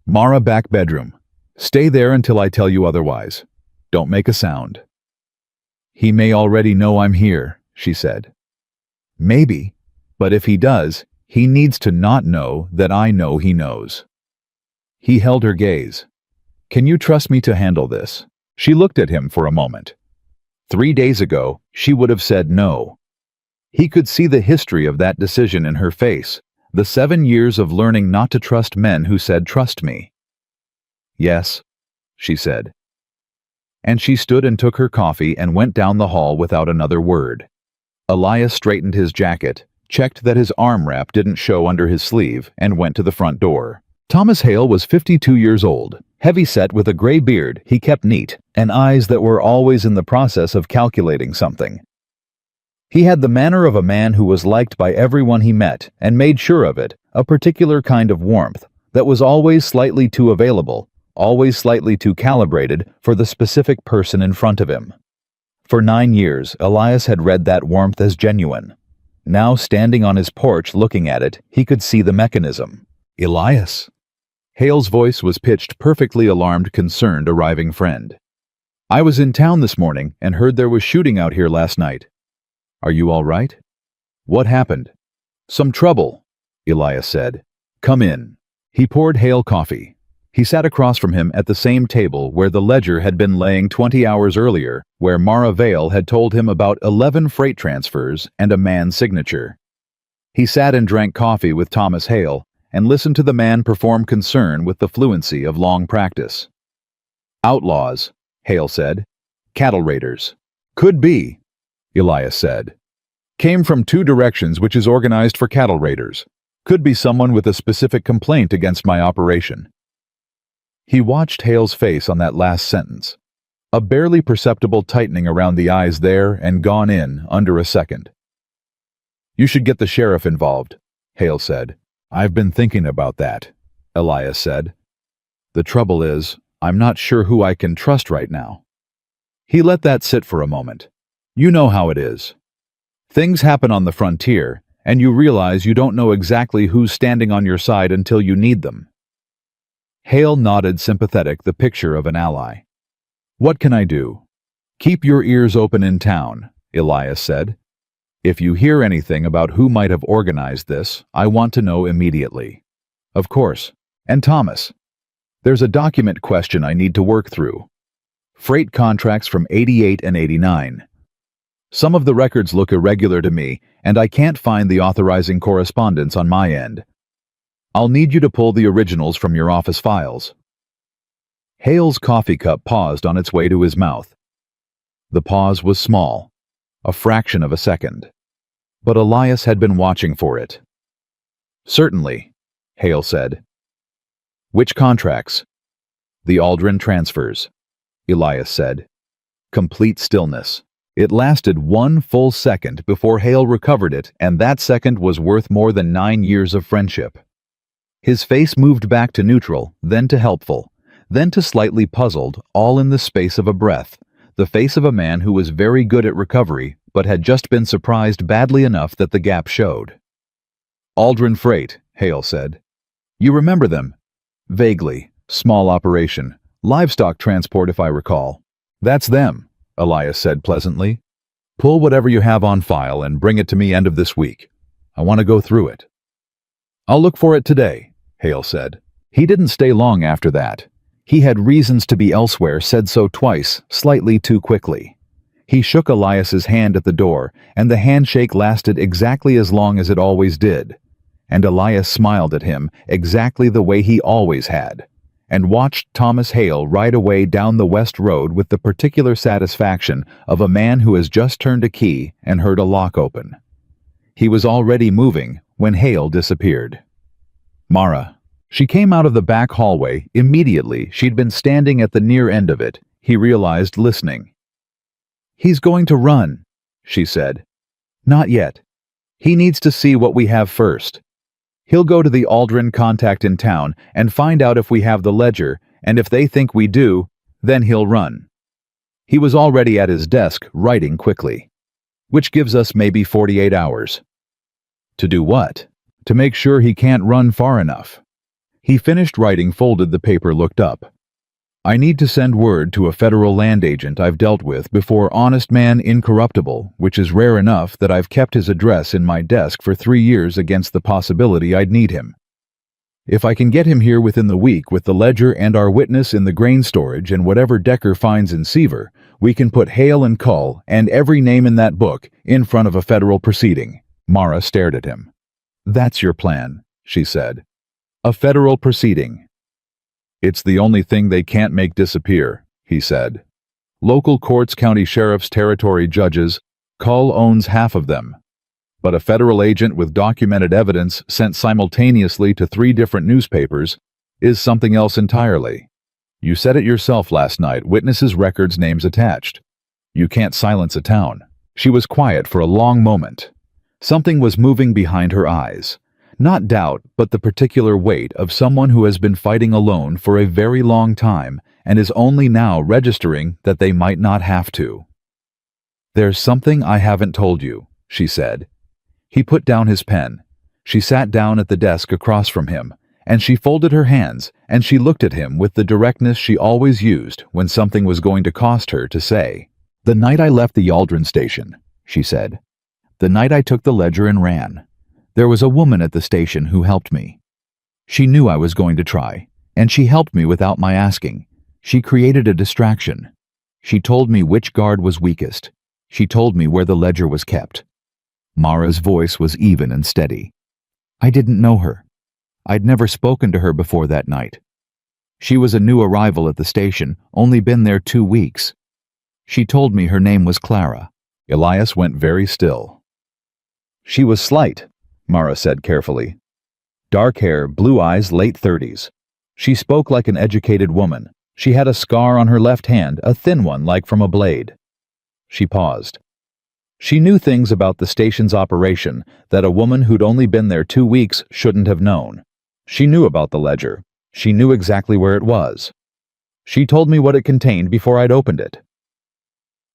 "Mara, back bedroom. Stay there until I tell you otherwise. Don't make a sound." "He may already know I'm here," she said. "Maybe, but if he does, he needs to not know that I know he knows." He held her gaze. "Can you trust me to handle this?" She looked at him for a moment. 3 days ago, she would have said no. He could see the history of that decision in her face, the 7 years of learning not to trust men who said, "Trust me." "Yes," she said. And she stood and took her coffee and went down the hall without another word. Elias straightened his jacket, checked that his arm wrap didn't show under his sleeve, and went to the front door. Thomas Hale was 52 years old. Heavy-set with a gray beard, he kept neat, and eyes that were always in the process of calculating something. He had the manner of a man who was liked by everyone he met, and made sure of it, a particular kind of warmth that was always slightly too available, always slightly too calibrated for the specific person in front of him. For 9 years, Elias had read that warmth as genuine. Now, standing on his porch looking at it, he could see the mechanism. Elias. Hale's voice was pitched perfectly alarmed, concerned, arriving friend. I was in town this morning and heard there was shooting out here last night. Are you all right? What happened? Some trouble, Elias said. Come in. He poured Hale coffee. He sat across from him at the same table where the ledger had been laying 20 hours earlier, where Mara Vale had told him about 11 freight transfers and a man's signature. He sat and drank coffee with Thomas Hale and listened to the man perform concern with the fluency of long practice. Outlaws, Hale said. Cattle raiders. Could be, Elias said. Came from 2 directions, which is organized for cattle raiders. Could be someone with a specific complaint against my operation. He watched Hale's face on that last sentence. A barely perceptible tightening around the eyes there and gone in under a second. You should get the sheriff involved, Hale said. I've been thinking about that, Elias said. The trouble is, I'm not sure who I can trust right now. He let that sit for a moment. You know how it is. Things happen on the frontier, and you realize you don't know exactly who's standing on your side until you need them. Hale nodded, sympathetic, the picture of an ally. What can I do? Keep your ears open in town, Elias said. If you hear anything about who might have organized this, I want to know immediately. Of course. And Thomas. There's a document question I need to work through. Freight contracts from 88 and 89. Some of the records look irregular to me, and I can't find the authorizing correspondence on my end. I'll need you to pull the originals from your office files. Hale's coffee cup paused on its way to his mouth. The pause was small, a fraction of a second. But Elias had been watching for it. Certainly, Hale said. Which contracts? The Aldrin transfers, Elias said. Complete stillness. It lasted 1 full second before Hale recovered it, and that second was worth more than 9 years of friendship. His face moved back to neutral, then to helpful, then to slightly puzzled, all in the space of a breath, the face of a man who was very good at recovery, but had just been surprised badly enough that the gap showed. Aldrin Freight, Hale said. You remember them? Vaguely. Small operation. Livestock transport, if I recall. That's them, Elias said pleasantly. Pull whatever you have on file and bring it to me end of this week. I want to go through it. I'll look for it today, Hale said. He didn't stay long after that. He had reasons to be elsewhere, said so twice, slightly too quickly. He shook Elias's hand at the door, and the handshake lasted exactly as long as it always did. And Elias smiled at him exactly the way he always had, and watched Thomas Hale ride away down the West Road with the particular satisfaction of a man who has just turned a key and heard a lock open. He was already moving when Hale disappeared. Mara. She came out of the back hallway immediately. She'd been standing at the near end of it, he realized, listening. He's going to run, she said. Not yet. He needs to see what we have first. He'll go to the Aldrin contact in town and find out if we have the ledger, and if they think we do, then he'll run. He was already at his desk, writing quickly. Which gives us maybe 48 hours. To do what? To make sure he can't run far enough. He finished writing, folded the paper, looked up. I need to send word to a federal land agent I've dealt with before, honest man, incorruptible, which is rare enough that I've kept his address in my desk for 3 years against the possibility I'd need him. If I can get him here within the week with the ledger and our witness in the grain storage and whatever Decker finds in Seaver, we can put Hale and Cull and every name in that book in front of a federal proceeding. Mara stared at him. That's your plan, she said. A federal proceeding. It's the only thing they can't make disappear, he said. Local courts, county sheriffs, territory judges, Cull owns half of them. but a federal agent with documented evidence sent simultaneously to 3 different newspapers is something else entirely. You said it yourself last night, witnesses' records, names attached. You can't silence a town. She was quiet for a long moment. Something was moving behind her eyes. Not doubt, but the particular weight of someone who has been fighting alone for a very long time and is only now registering that they might not have to. "There's something I haven't told you," she said. He put down his pen. She sat down at the desk across from him, and she folded her hands, and she looked at him with the directness she always used when something was going to cost her to say. "The night I left the Yaldrin station," she said. "The night I took the ledger and ran. There was a woman at the station who helped me. She knew I was going to try, and she helped me without my asking. She created a distraction. She told me which guard was weakest. She told me where the ledger was kept." Mara's voice was even and steady. "I didn't know her. I'd never spoken to her before that night. She was a new arrival at the station, only been there 2 weeks. She told me her name was Clara." Elias went very still. "She was slight," Mara said carefully. "Dark hair, blue eyes, late 30s. She spoke like an educated woman. She had a scar on her left hand, a thin one like from a blade." She paused. She knew things about the station's operation that a woman who'd only been there 2 weeks shouldn't have known. She knew about the ledger. She knew exactly where it was. She told me what it contained before I'd opened it.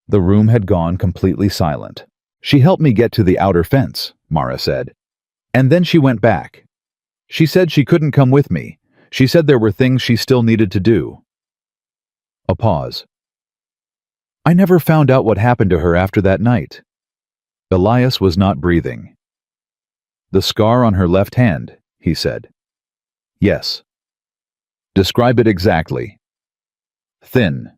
The room had gone completely silent. "She helped me get to the outer fence," Mara said. "And then she went back. She said she couldn't come with me. She said there were things she still needed to do." A pause. "I never found out what happened to her after that night." Elias was not breathing. "The scar on her left hand," he said. "Yes." "Describe it exactly." "Thin.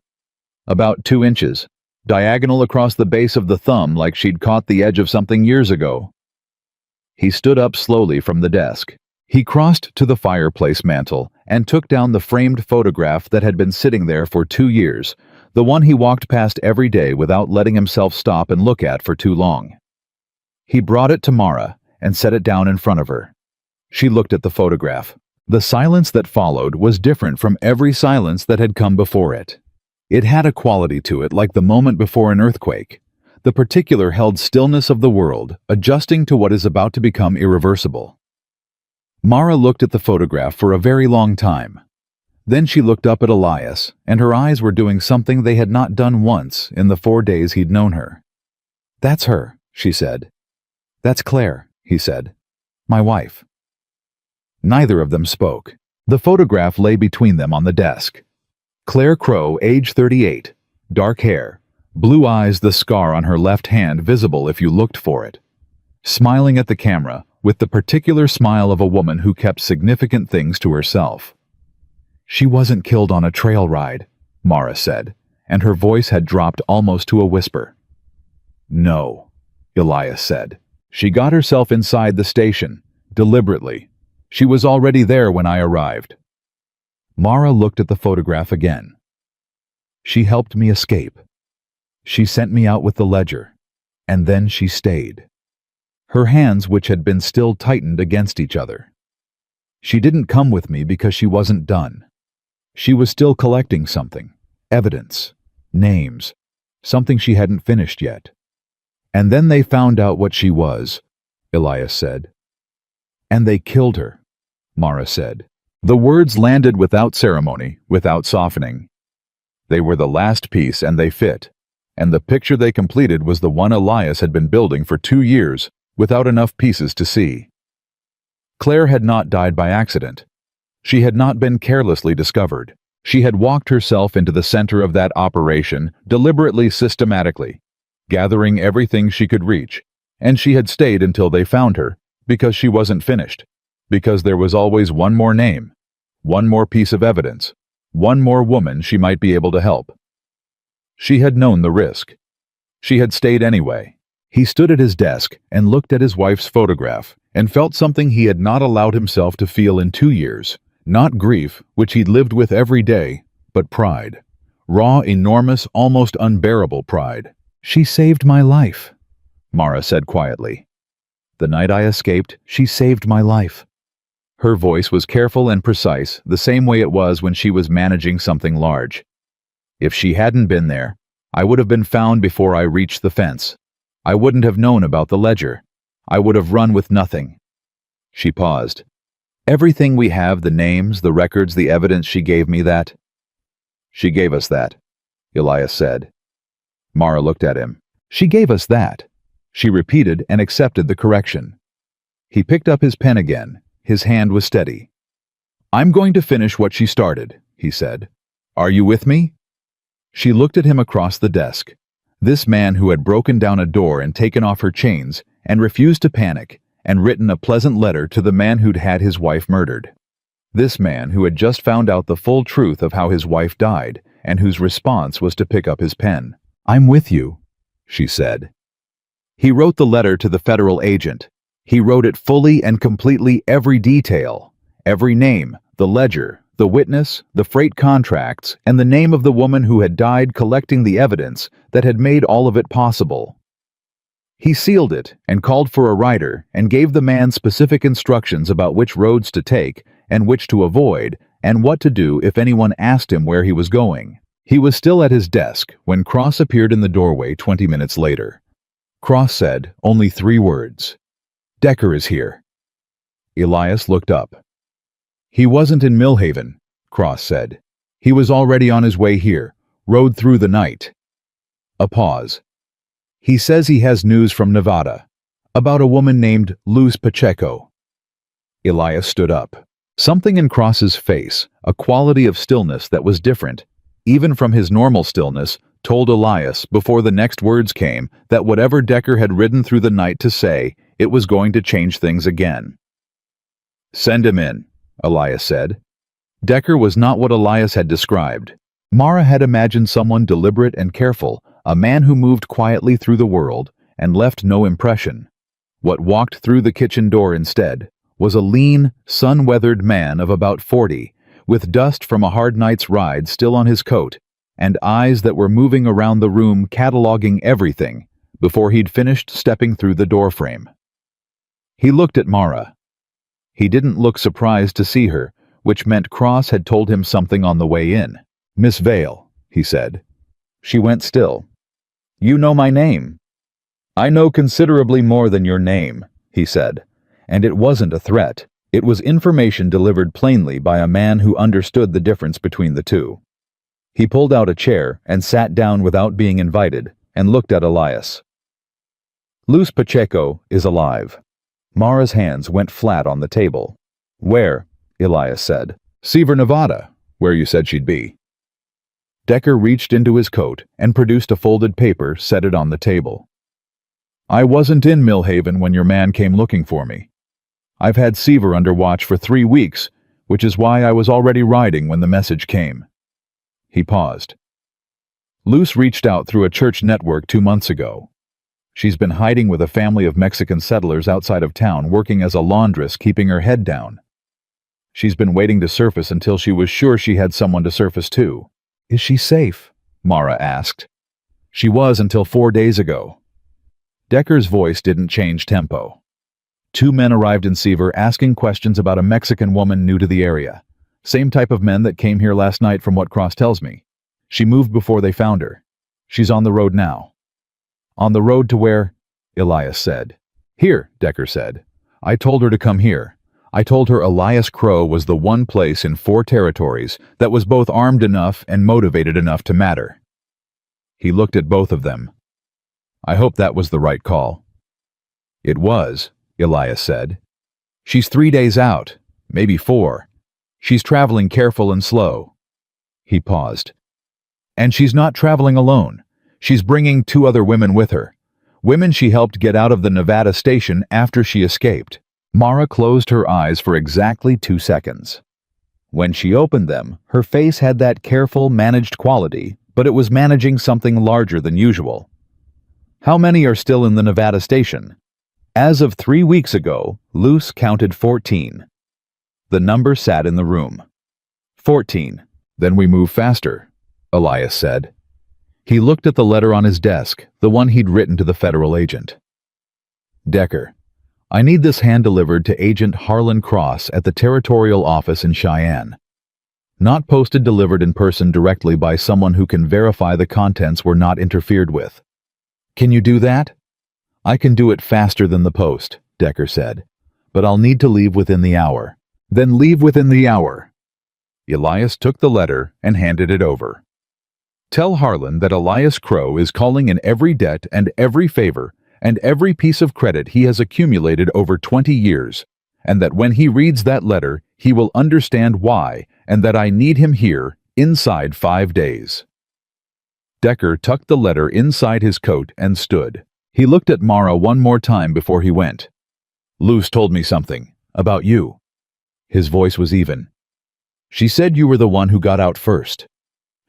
About 2 inches. Diagonal across the base of the thumb like she'd caught the edge of something years ago." He stood up slowly from the desk. He crossed to the fireplace mantel and took down the framed photograph that had been sitting there for 2 years, the one he walked past every day without letting himself stop and look at for too long. He brought it to Mara and set it down in front of her. She looked at the photograph. The silence that followed was different from every silence that had come before it. It had a quality to it like the moment before an earthquake. The particular held stillness of the world, adjusting to what is about to become irreversible. Mara looked at the photograph for a very long time. Then she looked up at Elias, and her eyes were doing something they had not done once in the 4 days he'd known her. "That's her," she said. "That's Claire," he said. "My wife." Neither of them spoke. The photograph lay between them on the desk. Claire Crow, age 38, dark hair, blue eyes, the scar on her left hand visible if you looked for it. Smiling at the camera, with the particular smile of a woman who kept significant things to herself. "She wasn't killed on a trail ride," Mara said, and her voice had dropped almost to a whisper. "No," Elias said. "She got herself inside the station, deliberately. She was already there when I arrived." Mara looked at the photograph again. "She helped me escape. She sent me out with the ledger, and then she stayed." Her hands, which had been still tightened against each other. "She didn't come with me because she wasn't done. She was still collecting something, evidence, names, something she hadn't finished yet. And then they found out what she was," Elias said. "And they killed her," Mara said. The words landed without ceremony, without softening. They were the last piece and they fit, and the picture they completed was the one Elias had been building for 2 years without enough pieces to see. Claire had not died by accident. She had not been carelessly discovered. She had walked herself into the center of that operation deliberately, systematically, gathering everything she could reach, and she had stayed until they found her, because she wasn't finished, because there was always one more name, one more piece of evidence, one more woman she might be able to help. She had known the risk. She had stayed anyway. He stood at his desk and looked at his wife's photograph and felt something he had not allowed himself to feel in 2 years. Not grief, which he'd lived with every day, but pride. Raw, enormous, almost unbearable pride. "She saved my life," Mara said quietly. The night I escaped, she saved my life." Her voice was careful and precise, the same way it was when she was managing something large. "If she hadn't been there, I would have been found before I reached the fence. I wouldn't have known about the ledger. I would have run with nothing." She paused. "Everything we have, the names, the records, the evidence, she gave me that." "She gave us that," Elias said. Mara looked at him. "She gave us that." She repeated and accepted the correction. He picked up his pen again. His hand was steady. "I'm going to finish what she started," he said. "Are you with me?" She looked at him across the desk. This man who had broken down a door and taken off her chains and refused to panic and written a pleasant letter to the man who'd had his wife murdered. This man who had just found out the full truth of how his wife died and whose response was to pick up his pen. "I'm with you," she said. He wrote the letter to the federal agent. He wrote it fully and completely, every detail, every name, the ledger, the witness, the freight contracts, and the name of the woman who had died collecting the evidence that had made all of it possible. He sealed it and called for a writer and gave the man specific instructions about which roads to take and which to avoid and what to do if anyone asked him where he was going. He was still at his desk when Cross appeared in the doorway 20 minutes later. Cross said only 3 words. "Decker is here." Elias looked up. "He wasn't in Millhaven," Cross said. "He was already on his way here, rode through the night." A pause. "He says he has news from Nevada, about a woman named Luz Pacheco." Elias stood up. Something in Cross's face, a quality of stillness that was different, even from his normal stillness, told Elias before the next words came that whatever Decker had ridden through the night to say, it was going to change things again. "Send him in," Elias said. Decker was not what Elias had described. Mara had imagined someone deliberate and careful, a man who moved quietly through the world and left no impression. What walked through the kitchen door instead was a lean, sun-weathered man of about 40, with dust from a hard night's ride still on his coat, and eyes that were moving around the room cataloging everything before he'd finished stepping through the doorframe. He looked at Mara. He didn't look surprised to see her, which meant Cross had told him something on the way in. "Miss Vale," he said. She went still. "You know my name." "I know considerably more than your name," he said, and it wasn't a threat. It was information delivered plainly by a man who understood the difference between the two. He pulled out a chair and sat down without being invited and looked at Elias. "Luz Pacheco is alive." Mara's hands went flat on the table. "Where?" Elias said. "Seaver, Nevada, where you said she'd be." Decker reached into his coat and produced a folded paper, set it on the table. "I wasn't in Millhaven when your man came looking for me. I've had Seaver under watch for 3 weeks, which is why I was already riding when the message came." He paused. "Luz reached out through a church network 2 months ago. She's been hiding with a family of Mexican settlers outside of town, working as a laundress, keeping her head down. She's been waiting to surface until she was sure she had someone to surface too." "Is she safe?" Mara asked. "She was until 4 days ago." Decker's voice didn't change tempo. 2 men arrived in Seaver asking questions about a Mexican woman new to the area. Same type of men that came here last night from what Cross tells me. She moved before they found her. She's on the road now." "On the road to where?" Elias said. "Here," Decker said. "I told her to come here. I told her Elias Crow was the one place in 4 territories that was both armed enough and motivated enough to matter." He looked at both of them. "I hope that was the right call." "It was," Elias said. "She's 3 days out, maybe 4. She's traveling careful and slow." He paused. "And she's not traveling alone. She's bringing 2 other women with her. Women she helped get out of the Nevada station after she escaped." Mara closed her eyes for exactly 2 seconds. When she opened them, her face had that careful, managed quality, but it was managing something larger than usual. "How many are still in the Nevada station?" As of 3 weeks ago, Luz counted 14. The number sat in the room. 14. "Then we move faster," Elias said. He looked at the letter on his desk, the one he'd written to the federal agent. "Decker, I need this hand-delivered to Agent Harlan Cross at the Territorial Office in Cheyenne. Not posted, delivered in person directly by someone who can verify the contents were not interfered with. Can you do that? I can do it faster than the post, Decker said, but I'll need to leave within the hour. Then leave within the hour. Elias took the letter and handed it over. Tell Harlan that Elias Crow is calling in every debt and every favor and every piece of credit he has accumulated over 20 years, and that when he reads that letter, he will understand why, and that I need him here inside 5 days. Decker tucked the letter inside his coat and stood. He looked at Mara one more time before he went. Luce told me something about you. His voice was even. She said you were the one who got out first.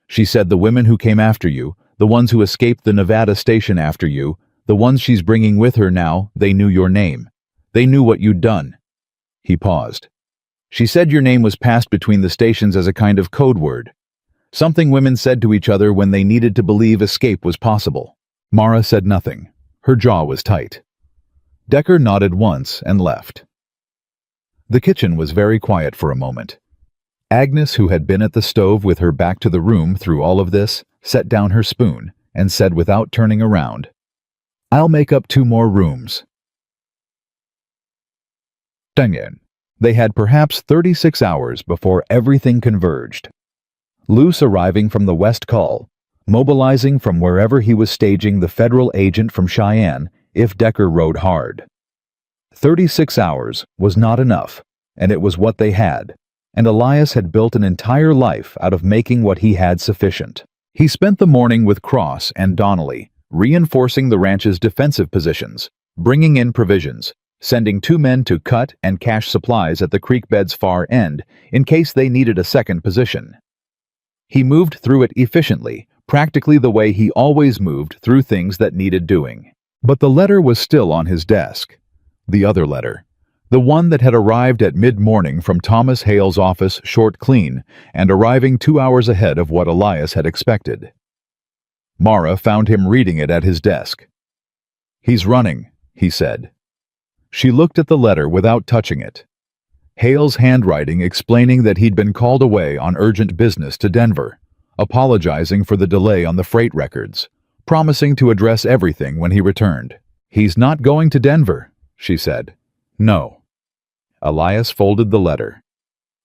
She said the women who came after you, the ones who escaped the Nevada station after you, the ones she's bringing with her now, they knew your name. They knew what you'd done. He paused. She said your name was passed between the stations as a kind of code word. Something women said to each other when they needed to believe escape was possible. Mara said nothing. Her jaw was tight. Decker nodded once and left. The kitchen was very quiet for a moment. Agnes, who had been at the stove with her back to the room through all of this, set down her spoon and said without turning around, I'll make up 2 more rooms. They had perhaps 36 hours before everything converged. Luce arriving from the West Call, mobilizing from wherever he was staging the federal agent from Cheyenne if Decker rode hard. 36 hours was not enough, and it was what they had, and Elias had built an entire life out of making what he had sufficient. He spent the morning with Cross and Donnelly, reinforcing the ranch's defensive positions, bringing in provisions, sending 2 men to cut and cache supplies at the creek bed's far end in case they needed a second position. He moved through it efficiently, practically the way he always moved through things that needed doing. But the letter was still on his desk. The other letter. The one that had arrived at mid-morning from Thomas Hale's office short clean and arriving 2 hours ahead of what Elias had expected. Mara found him reading it at his desk. He's running, he said. She looked at the letter without touching it. Hale's handwriting explaining that he'd been called away on urgent business to Denver, apologizing for the delay on the freight records, promising to address everything when he returned. He's not going to Denver, she said. No. Elias folded the letter.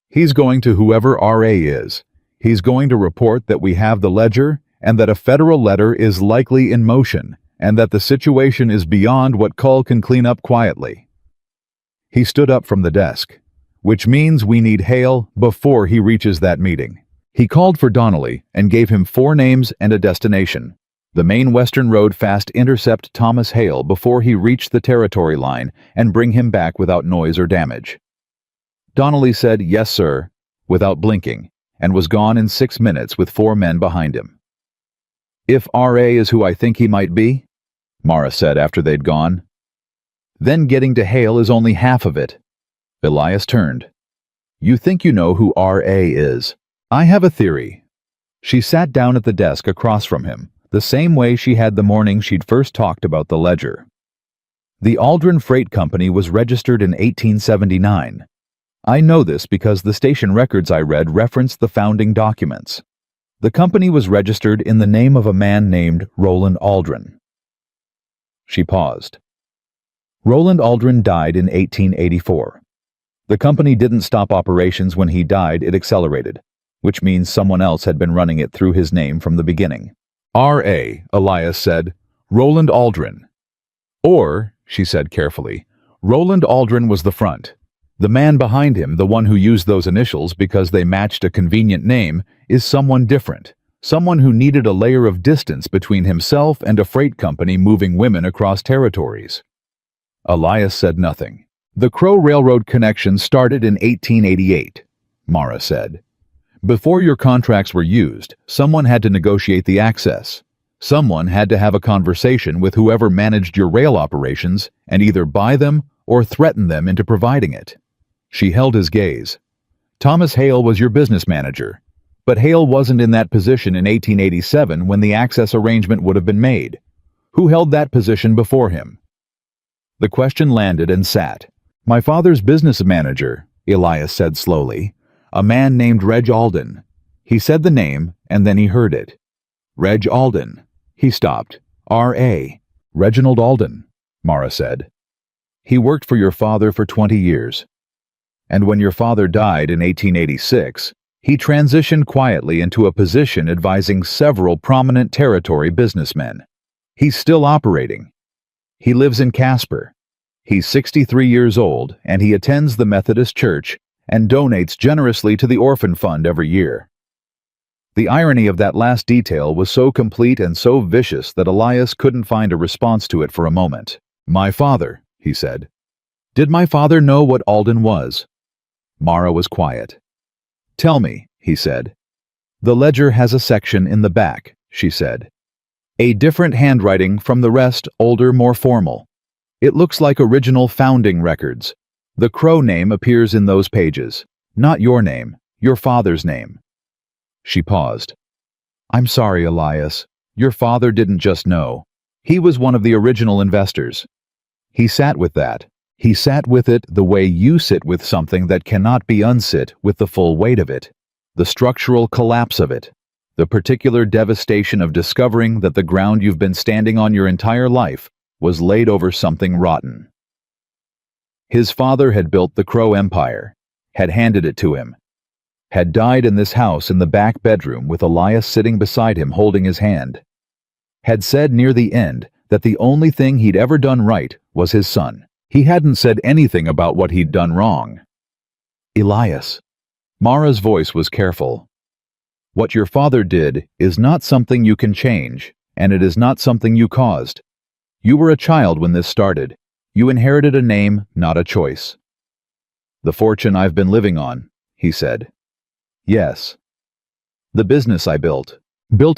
He's going to whoever RA is. He's going to report that we have the ledger and that a federal letter is likely in motion and that the situation is beyond what Cull can clean up quietly. He stood up from the desk, which means we need Hale before he reaches that meeting. He called for Donnelly and gave him 4 names and a destination. The main Western Road fast intercept Thomas Hale before he reached the territory line and bring him back without noise or damage. Donnelly said, yes, sir, without blinking, and was gone in 6 minutes with 4 men behind him. If R.A. is who I think he might be, Mara said after they'd gone, then getting to Hale is only half of it. Elias turned. You think you know who R.A. is. I have a theory. She sat down at the desk across from him, the same way she had the morning she'd first talked about the ledger. The Aldrin Freight Company was registered in 1879. I know this because the station records I read referenced the founding documents. The company was registered in the name of a man named Roland Aldrin. She paused. Roland Aldrin died in 1884. The company didn't stop operations when he died, it accelerated, which means someone else had been running it through his name from the beginning. R.A., Elias said, Roland Aldrin. Or, she said carefully, Roland Aldrin was the front. The man behind him, the one who used those initials because they matched a convenient name, is someone different. Someone who needed a layer of distance between himself and a freight company moving women across territories. Elias said nothing. The Crow Railroad connection started in 1888, Mara said. Before your contracts were used, someone had to negotiate the access. Someone had to have a conversation with whoever managed your rail operations and either buy them or threaten them into providing it. She held his gaze. Thomas Hale was your business manager, but Hale wasn't in that position in 1887 when the access arrangement would have been made. Who held that position before him? The question landed and sat. "My father's business manager," Elias said slowly. "A man named Reg Alden." He said the name, and then he heard it. Reg Alden. He stopped. R.A. Reginald Alden, Mara said. "He worked for your father for 20 years. And when your father died in 1886, he transitioned quietly into a position advising several prominent territory businessmen. He's still operating. He lives in Casper. He's 63 years old, and he attends the Methodist Church and donates generously to the orphan fund every year." The irony of that last detail was so complete and so vicious that Elias couldn't find a response to it for a moment. "My father," he said. "Did my father know what Alden was?" Mara was quiet. "Tell me," he said. "The ledger has a section in the back," she said. "A different handwriting from the rest, older, more formal. It looks like original founding records. The Crow name appears in those pages. Not your name, your father's name." She paused. "I'm sorry, Elias. Your father didn't just know. He was one of the original investors. He sat with that. He sat with it the way you sit with something that cannot be unsit with the full weight of it. The structural collapse of it. The particular devastation of discovering that the ground you've been standing on your entire life was laid over something rotten." His father had built the Crow Empire, had handed it to him, had died in this house in the back bedroom with Elias sitting beside him holding his hand, had said near the end that the only thing he'd ever done right was his son. He hadn't said anything about what he'd done wrong. "Elias." Mara's voice was careful. "What your father did is not something you can change, and it is not something you caused. You were a child when this started. You inherited a name, not a choice." "The fortune I've been living on," he said. "Yes. The business I built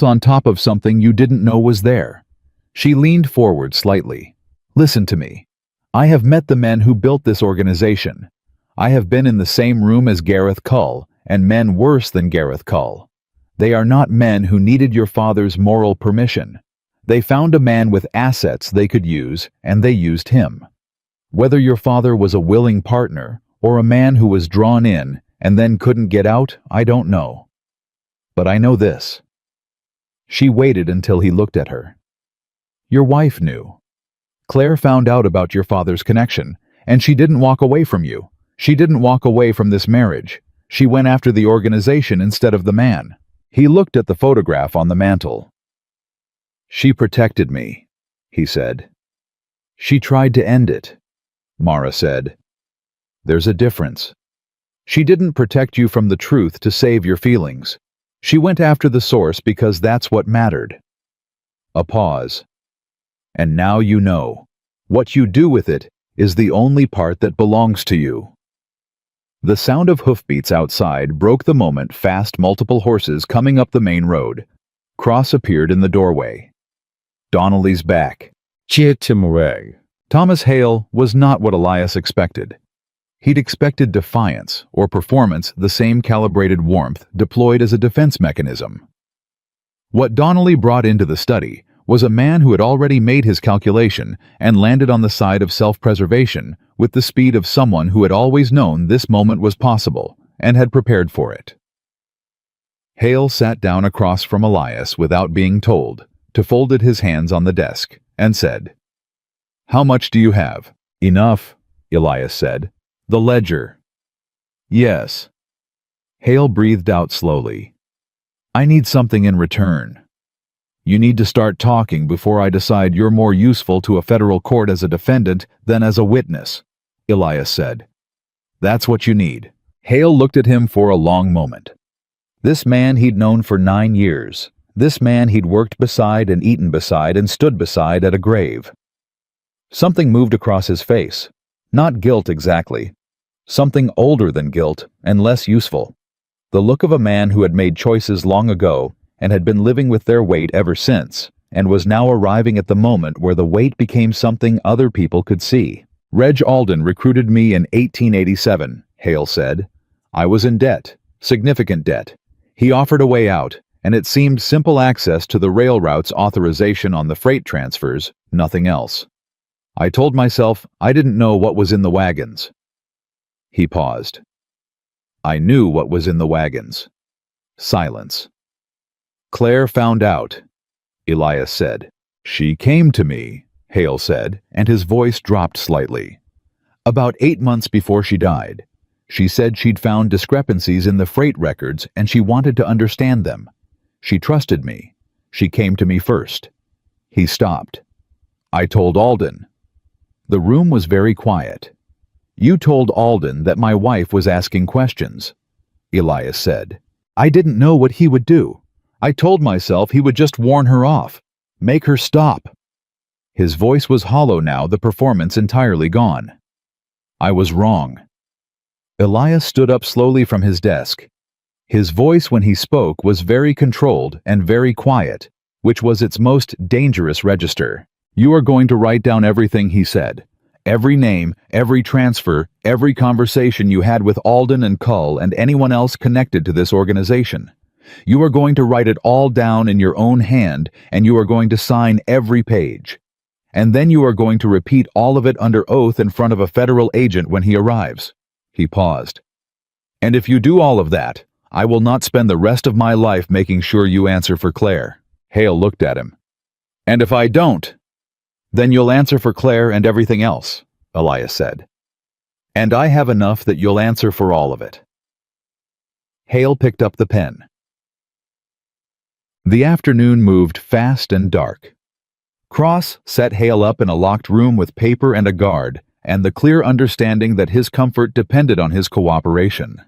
on top of something you didn't know was there." She leaned forward slightly. "Listen to me. I have met the men who built this organization. I have been in the same room as Gareth Cull, and men worse than Gareth Cull. They are not men who needed your father's moral permission. They found a man with assets they could use, and they used him. Whether your father was a willing partner, or a man who was drawn in and then couldn't get out, I don't know. But I know this." She waited until he looked at her. "Your wife knew. Claire found out about your father's connection, and she didn't walk away from you. She didn't walk away from this marriage. She went after the organization instead of the man." He looked at the photograph on the mantel. "She protected me," he said. "She tried to end it," Mara said. "There's a difference. She didn't protect you from the truth to save your feelings. She went after the source because that's what mattered." A pause. "And now you know. What you do with it is the only part that belongs to you." The sound of hoofbeats outside broke the moment. Fast multiple horses coming up the main road. Cross appeared in the doorway. "Donnelly's back." Thomas Hale was not what Elias expected. He'd expected defiance or performance, the same calibrated warmth deployed as a defense mechanism. What Donnelly brought into the study was a man who had already made his calculation and landed on the side of self-preservation with the speed of someone who had always known this moment was possible and had prepared for it. Hale sat down across from Elias without being told, folded his hands on the desk, and said, "How much do you have?" "Enough," Elias said. "The ledger." "Yes." Hale breathed out slowly. "I need something in return. You need to start talking before I decide you're more useful to a federal court as a defendant than as a witness," Elias said. "That's what you need." Hale looked at him for a long moment. This man he'd known for 9 years. This man he'd worked beside and eaten beside and stood beside at a grave. Something moved across his face. Not guilt exactly. Something older than guilt and less useful. The look of a man who had made choices long ago and had been living with their weight ever since, and was now arriving at the moment where the weight became something other people could see. "Reg Alden recruited me in 1887, Hale said. "I was in debt, significant debt. He offered a way out, and it seemed simple access to the rail route's authorization on the freight transfers, nothing else. I told myself I didn't know what was in the wagons. He paused. I knew what was in the wagons. Silence. Claire found out, Elias said. She came to me, Hale said, and his voice dropped slightly. About 8 months before she died. She said she'd found discrepancies in the freight records and she wanted to understand them. She trusted me. She came to me first. He stopped. I told Alden. The room was very quiet. You told Alden that my wife was asking questions, Elias said. I didn't know what he would do. I told myself he would just warn her off, make her stop. His voice was hollow now, the performance entirely gone. I was wrong. Elias stood up slowly from his desk. His voice when he spoke was very controlled and very quiet, which was its most dangerous register. You are going to write down everything he said. Every name, every transfer, every conversation you had with Alden and Cull and anyone else connected to this organization. You are going to write it all down in your own hand, and you are going to sign every page. And then you are going to repeat all of it under oath in front of a federal agent when he arrives. He paused. And if you do all of that, I will not spend the rest of my life making sure you answer for Claire. Hale looked at him. And if I don't, then you'll answer for Claire and everything else, Elias said. And I have enough that you'll answer for all of it. Hale picked up the pen. The afternoon moved fast and dark. Cross set Hale up in a locked room with paper and a guard, and the clear understanding that his comfort depended on his cooperation.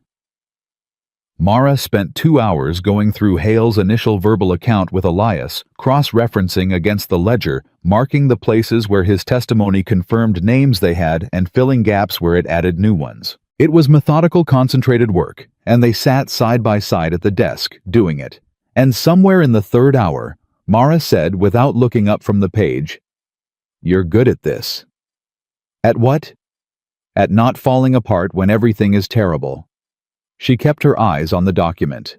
Mara spent 2 hours going through Hale's initial verbal account with Elias, cross-referencing against the ledger, marking the places where his testimony confirmed names they had and filling gaps where it added new ones. It was methodical, concentrated work, and they sat side by side at the desk, doing it. And somewhere in the 3rd hour, Mara said, without looking up from the page, "You're good at this." At what? At not falling apart when everything is terrible. She kept her eyes on the document.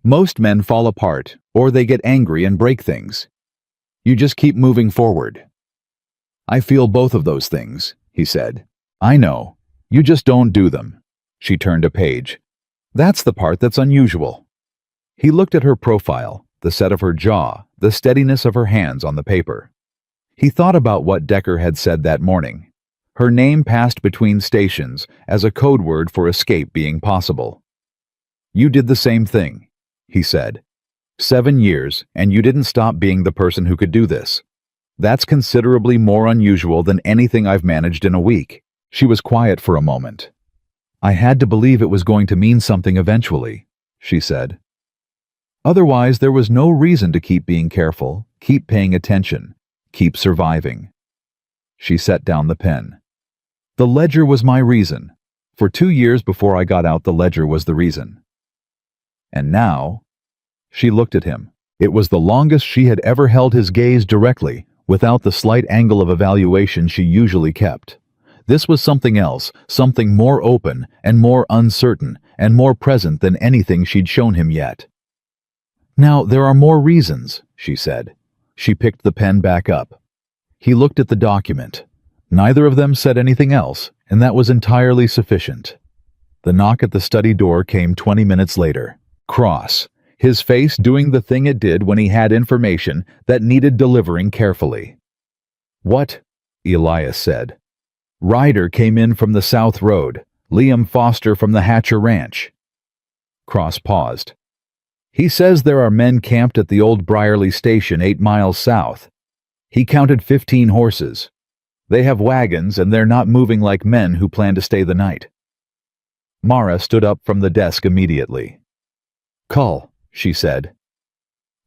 Most men fall apart, or they get angry and break things. You just keep moving forward. I feel both of those things, he said. I know. You just don't do them. She turned a page. That's the part that's unusual. He looked at her profile, the set of her jaw, the steadiness of her hands on the paper. He thought about what Decker had said that morning. Her name passed between stations as a code word for escape being possible. You did the same thing, he said. 7 years, and you didn't stop being the person who could do this. That's considerably more unusual than anything I've managed in a week. She was quiet for a moment. I had to believe it was going to mean something eventually, she said. Otherwise, there was no reason to keep being careful, keep paying attention, keep surviving. She set down the pen. The ledger was my reason. For 2 years before I got out, the ledger was the reason. And now, she looked at him. It was the longest she had ever held his gaze directly, without the slight angle of evaluation she usually kept. This was something else, something more open and more uncertain and more present than anything she'd shown him yet. Now, there are more reasons, she said. She picked the pen back up. He looked at the document. Neither of them said anything else, and that was entirely sufficient. The knock at the study door came 20 minutes later. Cross, his face doing the thing it did when he had information that needed delivering carefully. What? Elias said. Ryder came in from the South Road, Liam Foster from the Hatcher Ranch. Cross paused. He says there are men camped at the old Brierley station 8 miles south. He counted 15 horses. They have wagons and they're not moving like men who plan to stay the night. Mara stood up from the desk immediately. Cull, she said.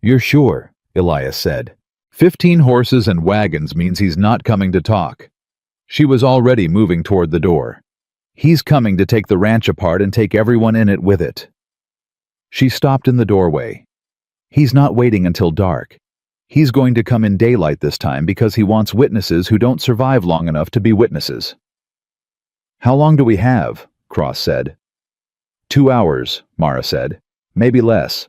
You're sure, Elias said. 15 horses and wagons means he's not coming to talk. She was already moving toward the door. He's coming to take the ranch apart and take everyone in it with it. She stopped in the doorway. He's not waiting until dark. He's going to come in daylight this time because he wants witnesses who don't survive long enough to be witnesses. How long do we have? Cross said. 2 hours, Mara said. Maybe less.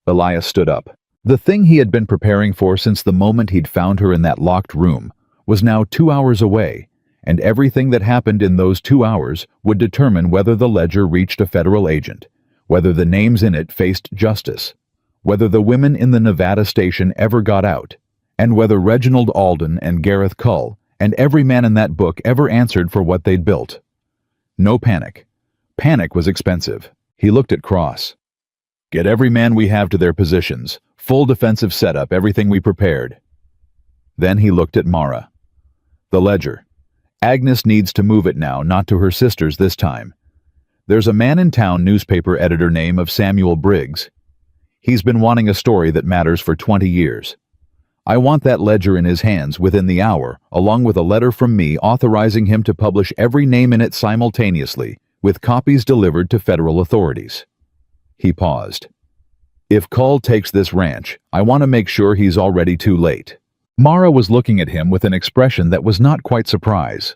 Elias stood up. The thing he had been preparing for since the moment he'd found her in that locked room, was now 2 hours away, and everything that happened in those 2 hours would determine whether the ledger reached a federal agent, whether the names in it faced justice, whether the women in the Nevada station ever got out, and whether Reginald Alden and Gareth Cull and every man in that book ever answered for what they'd built. No panic. Panic was expensive. He looked at Cross. Get every man we have to their positions. Full defensive setup, everything we prepared. Then he looked at Mara. The ledger. Agnes needs to move it now, not to her sisters this time. There's a man in town newspaper editor name of Samuel Briggs. He's been wanting a story that matters for 20 years. I want that ledger in his hands within the hour, along with a letter from me authorizing him to publish every name in it simultaneously, with copies delivered to federal authorities. He paused. If Cull takes this ranch, I want to make sure he's already too late. Mara was looking at him with an expression that was not quite surprise.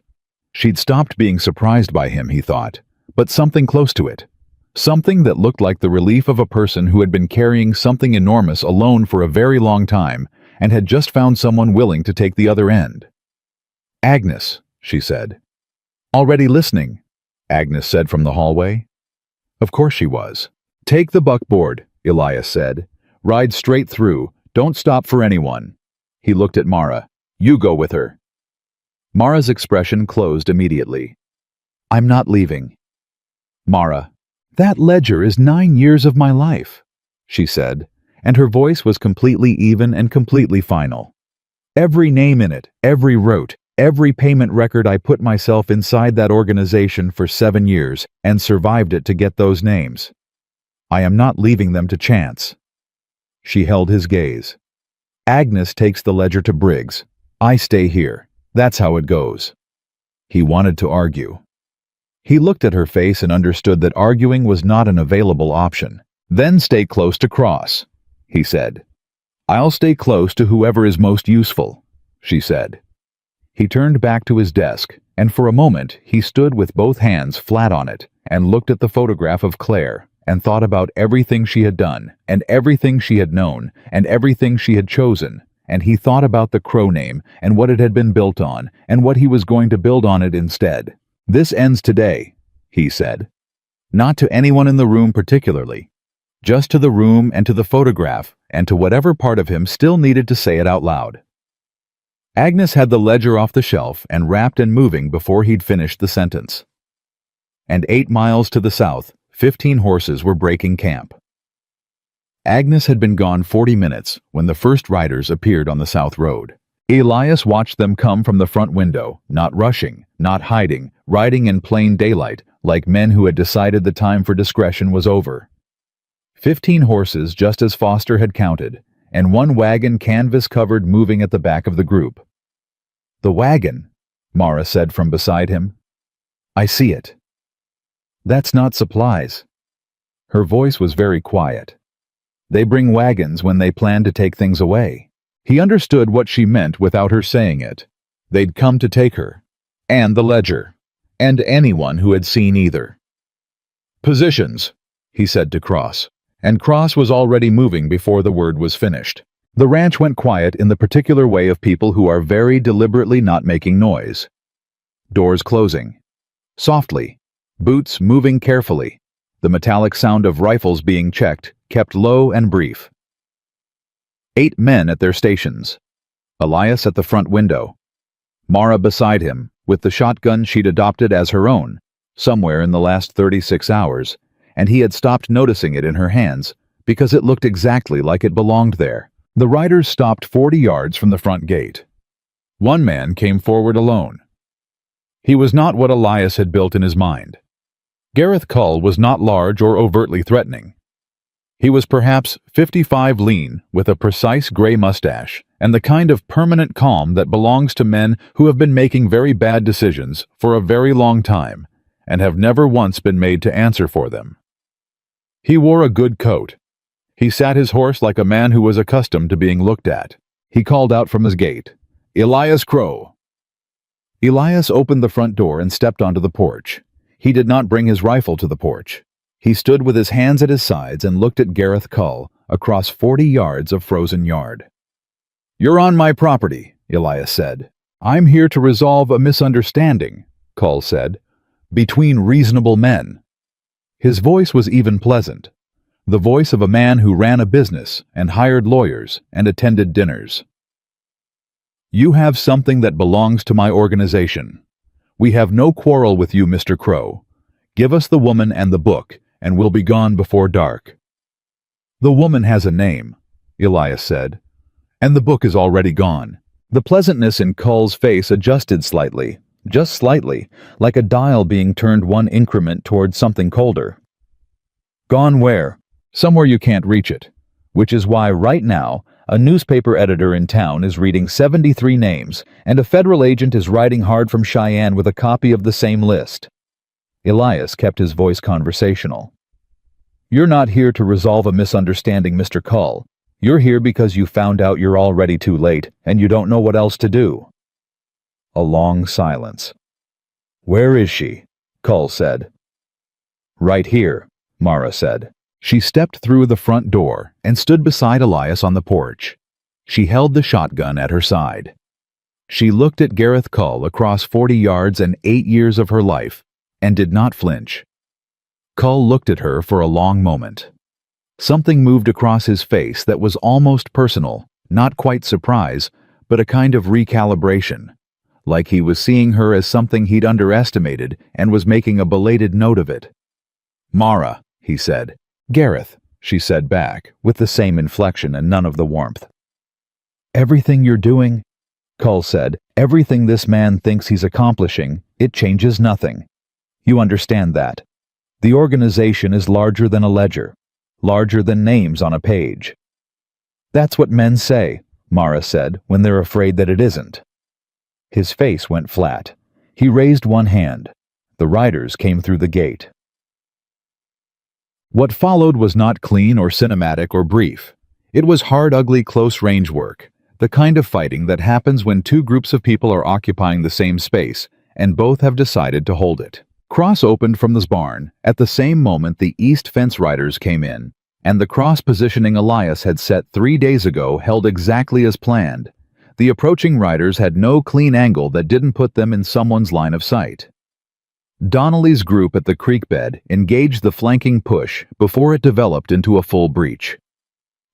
She'd stopped being surprised by him, he thought, but something close to it. Something that looked like the relief of a person who had been carrying something enormous alone for a very long time and had just found someone willing to take the other end. Agnes, she said. Already listening, Agnes said from the hallway. Of course she was. Take the buckboard, Elias said. Ride straight through. Don't stop for anyone. He looked at Mara. You go with her. Mara's expression closed immediately. I'm not leaving. Mara, that ledger is 9 years of my life, she said, and her voice was completely even and completely final. Every name in it, every rote, every payment record. I put myself inside that organization for 7 years and survived it to get those names. I am not leaving them to chance. She held his gaze. Agnes takes the ledger to Briggs. I stay here. That's how it goes. He wanted to argue. He looked at her face and understood that arguing was not an available option. Then stay close to Cross, he said. I'll stay close to whoever is most useful, she said. He turned back to his desk, and for a moment he stood with both hands flat on it and looked at the photograph of Claire and thought about everything she had done and everything she had known and everything she had chosen, and he thought about the Crow name and what it had been built on and what he was going to build on it instead. This ends today, he said. Not to anyone in the room particularly. Just to the room and to the photograph and to whatever part of him still needed to say it out loud. Agnes had the ledger off the shelf and wrapped and moving before he'd finished the sentence. And 8 miles to the south, 15 horses were breaking camp. Agnes had been gone 40 minutes when the first riders appeared on the south road. Elias watched them come from the front window, not rushing, not hiding, riding in plain daylight, like men who had decided the time for discretion was over. 15 horses, just as Foster had counted, and 1 wagon canvas-covered moving at the back of the group. The wagon, Mara said from beside him. I see it. That's not supplies. Her voice was very quiet. They bring wagons when they plan to take things away. He understood what she meant without her saying it. They'd come to take her, and the ledger, and anyone who had seen either. Positions, he said to Cross, and Cross was already moving before the word was finished. The ranch went quiet in the particular way of people who are very deliberately not making noise. Doors closing. Softly. Boots moving carefully. The metallic sound of rifles being checked, kept low and brief. 8 men at their stations. Elias at the front window. Mara beside him, with the shotgun she'd adopted as her own, somewhere in the last 36 hours, and he had stopped noticing it in her hands because it looked exactly like it belonged there. The riders stopped 40 yards from the front gate. One man came forward alone. He was not what Elias had built in his mind. Gareth Cull was not large or overtly threatening. He was perhaps 55, lean, with a precise gray mustache, and the kind of permanent calm that belongs to men who have been making very bad decisions for a very long time and have never once been made to answer for them. He wore a good coat. He sat his horse like a man who was accustomed to being looked at. He called out from his gate, "Elias Crow." Elias opened the front door and stepped onto the porch. He did not bring his rifle to the porch. He stood with his hands at his sides and looked at Gareth Cull across 40 yards of frozen yard. "You're on my property," Elias said. I'm here to resolve a misunderstanding, Call said, between reasonable men. His voice was even pleasant, the voice of a man who ran a business and hired lawyers and attended dinners. You have something that belongs to my organization. We have no quarrel with you, Mr. Crow. Give us the woman and the book, and we'll be gone before dark. The woman has a name, Elias said, and the book is already gone. The pleasantness in Cull's face adjusted slightly, just slightly, like a dial being turned one increment towards something colder. Gone where? Somewhere you can't reach it. Which is why right now, a newspaper editor in town is reading 73 names, and a federal agent is riding hard from Cheyenne with a copy of the same list. Elias kept his voice conversational. You're not here to resolve a misunderstanding, Mr. Cull. You're here because you found out you're already too late, and you don't know what else to do. A long silence. Where is she? Cull said. Right here, Mara said. She stepped through the front door and stood beside Elias on the porch. She held the shotgun at her side. She looked at Gareth Cull across 40 yards and 8 years of her life and did not flinch. Cull looked at her for a long moment. Something moved across his face that was almost personal, not quite surprise, but a kind of recalibration, like he was seeing her as something he'd underestimated and was making a belated note of it. Mara, he said. Gareth, she said back, with the same inflection and none of the warmth. Everything you're doing, Cull said, everything this man thinks he's accomplishing, it changes nothing. You understand that. The organization is larger than a ledger, larger than names on a page. That's what men say, Mara said, when they're afraid that it isn't. His face went flat. He raised one hand. The riders came through the gate. What followed was not clean or cinematic or brief. It was hard, ugly, close-range work, the kind of fighting that happens when two groups of people are occupying the same space, and both have decided to hold it. Cross opened from the barn. At the same moment the East Fence riders came in, and the cross positioning Elias had set 3 days ago held exactly as planned. The approaching riders had no clean angle that didn't put them in someone's line of sight. Donnelly's group at the creek bed engaged the flanking push before it developed into a full breach.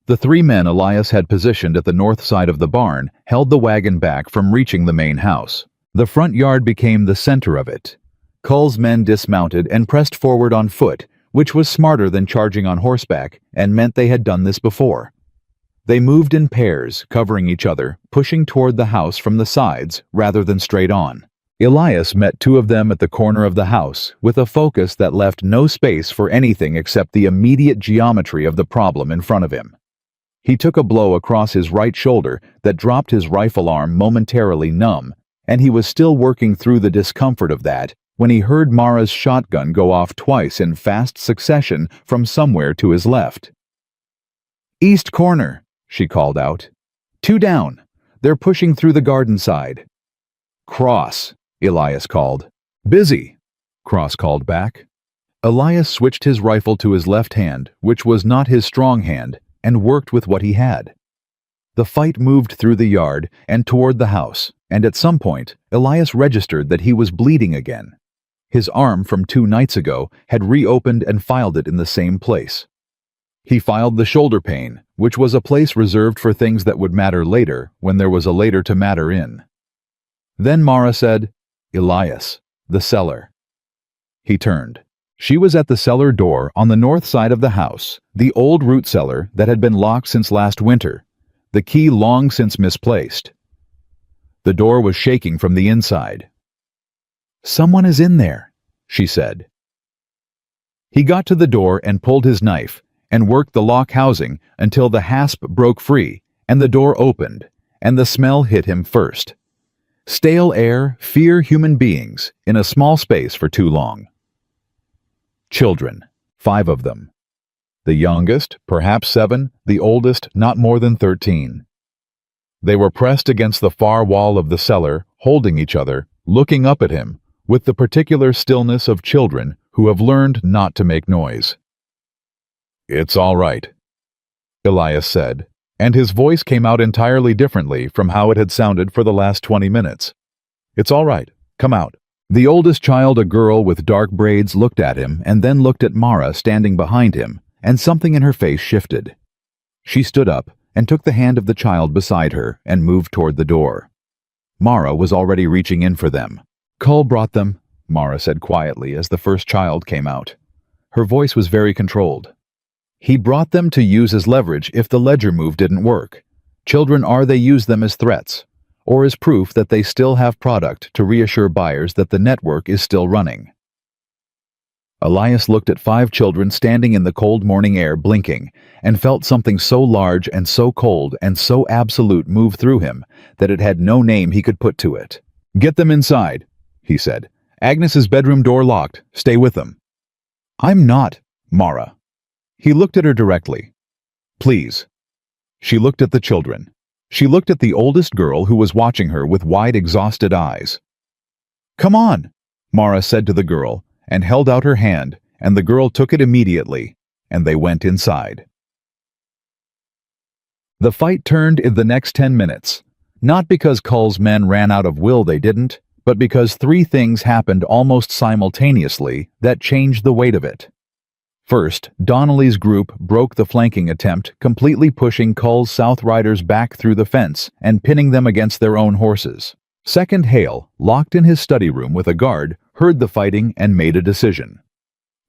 The 3 men Elias had positioned at the north side of the barn held the wagon back from reaching the main house. The front yard became the center of it. Cull's men dismounted and pressed forward on foot, which was smarter than charging on horseback and meant they had done this before. They moved in pairs, covering each other, pushing toward the house from the sides rather than straight on. Elias met 2 of them at the corner of the house with a focus that left no space for anything except the immediate geometry of the problem in front of him. He took a blow across his right shoulder that dropped his rifle arm momentarily numb, and he was still working through the discomfort of that when he heard Mara's shotgun go off twice in fast succession from somewhere to his left. East corner, she called out. 2 down. They're pushing through the garden side. Cross, Elias called. Busy, Cross called back. Elias switched his rifle to his left hand, which was not his strong hand, and worked with what he had. The fight moved through the yard and toward the house, and at some point, Elias registered that he was bleeding again. His arm from 2 nights ago had reopened and filed it in the same place. He filed the shoulder pain, which was a place reserved for things that would matter later when there was a later to matter in. Then Mara said, Elias, the cellar. He turned. She was at the cellar door on the north side of the house, the old root cellar that had been locked since last winter, the key long since misplaced. The door was shaking from the inside. Someone is in there, she said. He got to the door and pulled his knife and worked the lock housing until the hasp broke free and the door opened, and the smell hit him first. Stale air, fear human beings in a small space for too long. Children, 5 of them. The youngest, perhaps 7, the oldest, not more than 13. They were pressed against the far wall of the cellar, holding each other, looking up at him, with the particular stillness of children who have learned not to make noise. It's all right, Elias said, And his voice came out entirely differently from how it had sounded for the last 20 minutes. "It's all right. Come out." The oldest child, a girl with dark braids, looked at him and then looked at Mara standing behind him, and something in her face shifted. She stood up and took the hand of the child beside her and moved toward the door. Mara was already reaching in for them. "Cull brought them," Mara said quietly as the first child came out. Her voice was very controlled. "He brought them to use as leverage if the ledger move didn't work. Children they use them as threats, or as proof that they still have product to reassure buyers that the network is still running." Elias looked at 5 children standing in the cold morning air blinking, and felt something so large and so cold and so absolute move through him that it had no name he could put to it. "Get them inside," he said. "Agnes's bedroom door locked. Stay with them." "I'm not, Mara." He looked at her directly. "Please." She looked at the children. She looked at the oldest girl who was watching her with wide, exhausted eyes. "Come on," Mara said to the girl, and held out her hand, and the girl took it immediately, and they went inside. The fight turned in the next 10 minutes, not because Cull's men ran out of will, they didn't, but because 3 things happened almost simultaneously that changed the weight of it. First, Donnelly's group broke the flanking attempt, completely pushing Cull's South Riders back through the fence and pinning them against their own horses. Second, Hale, locked in his study room with a guard, heard the fighting and made a decision.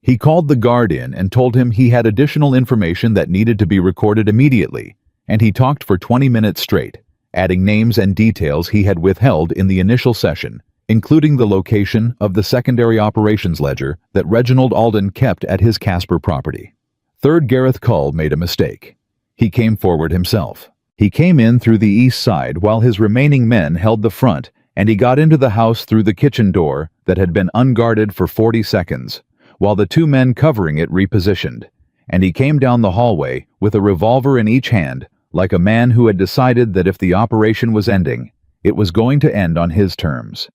He called the guard in and told him he had additional information that needed to be recorded immediately, and he talked for 20 minutes straight, adding names and details he had withheld in the initial session, including the location of the secondary operations ledger that Reginald Alden kept at his Casper property. Third, Gareth Cull made a mistake. He came forward himself. He came in through the east side while his remaining men held the front, and he got into the house through the kitchen door that had been unguarded for 40 seconds, while the 2 men covering it repositioned, and he came down the hallway with a revolver in each hand, like a man who had decided that if the operation was ending, it was going to end on his terms.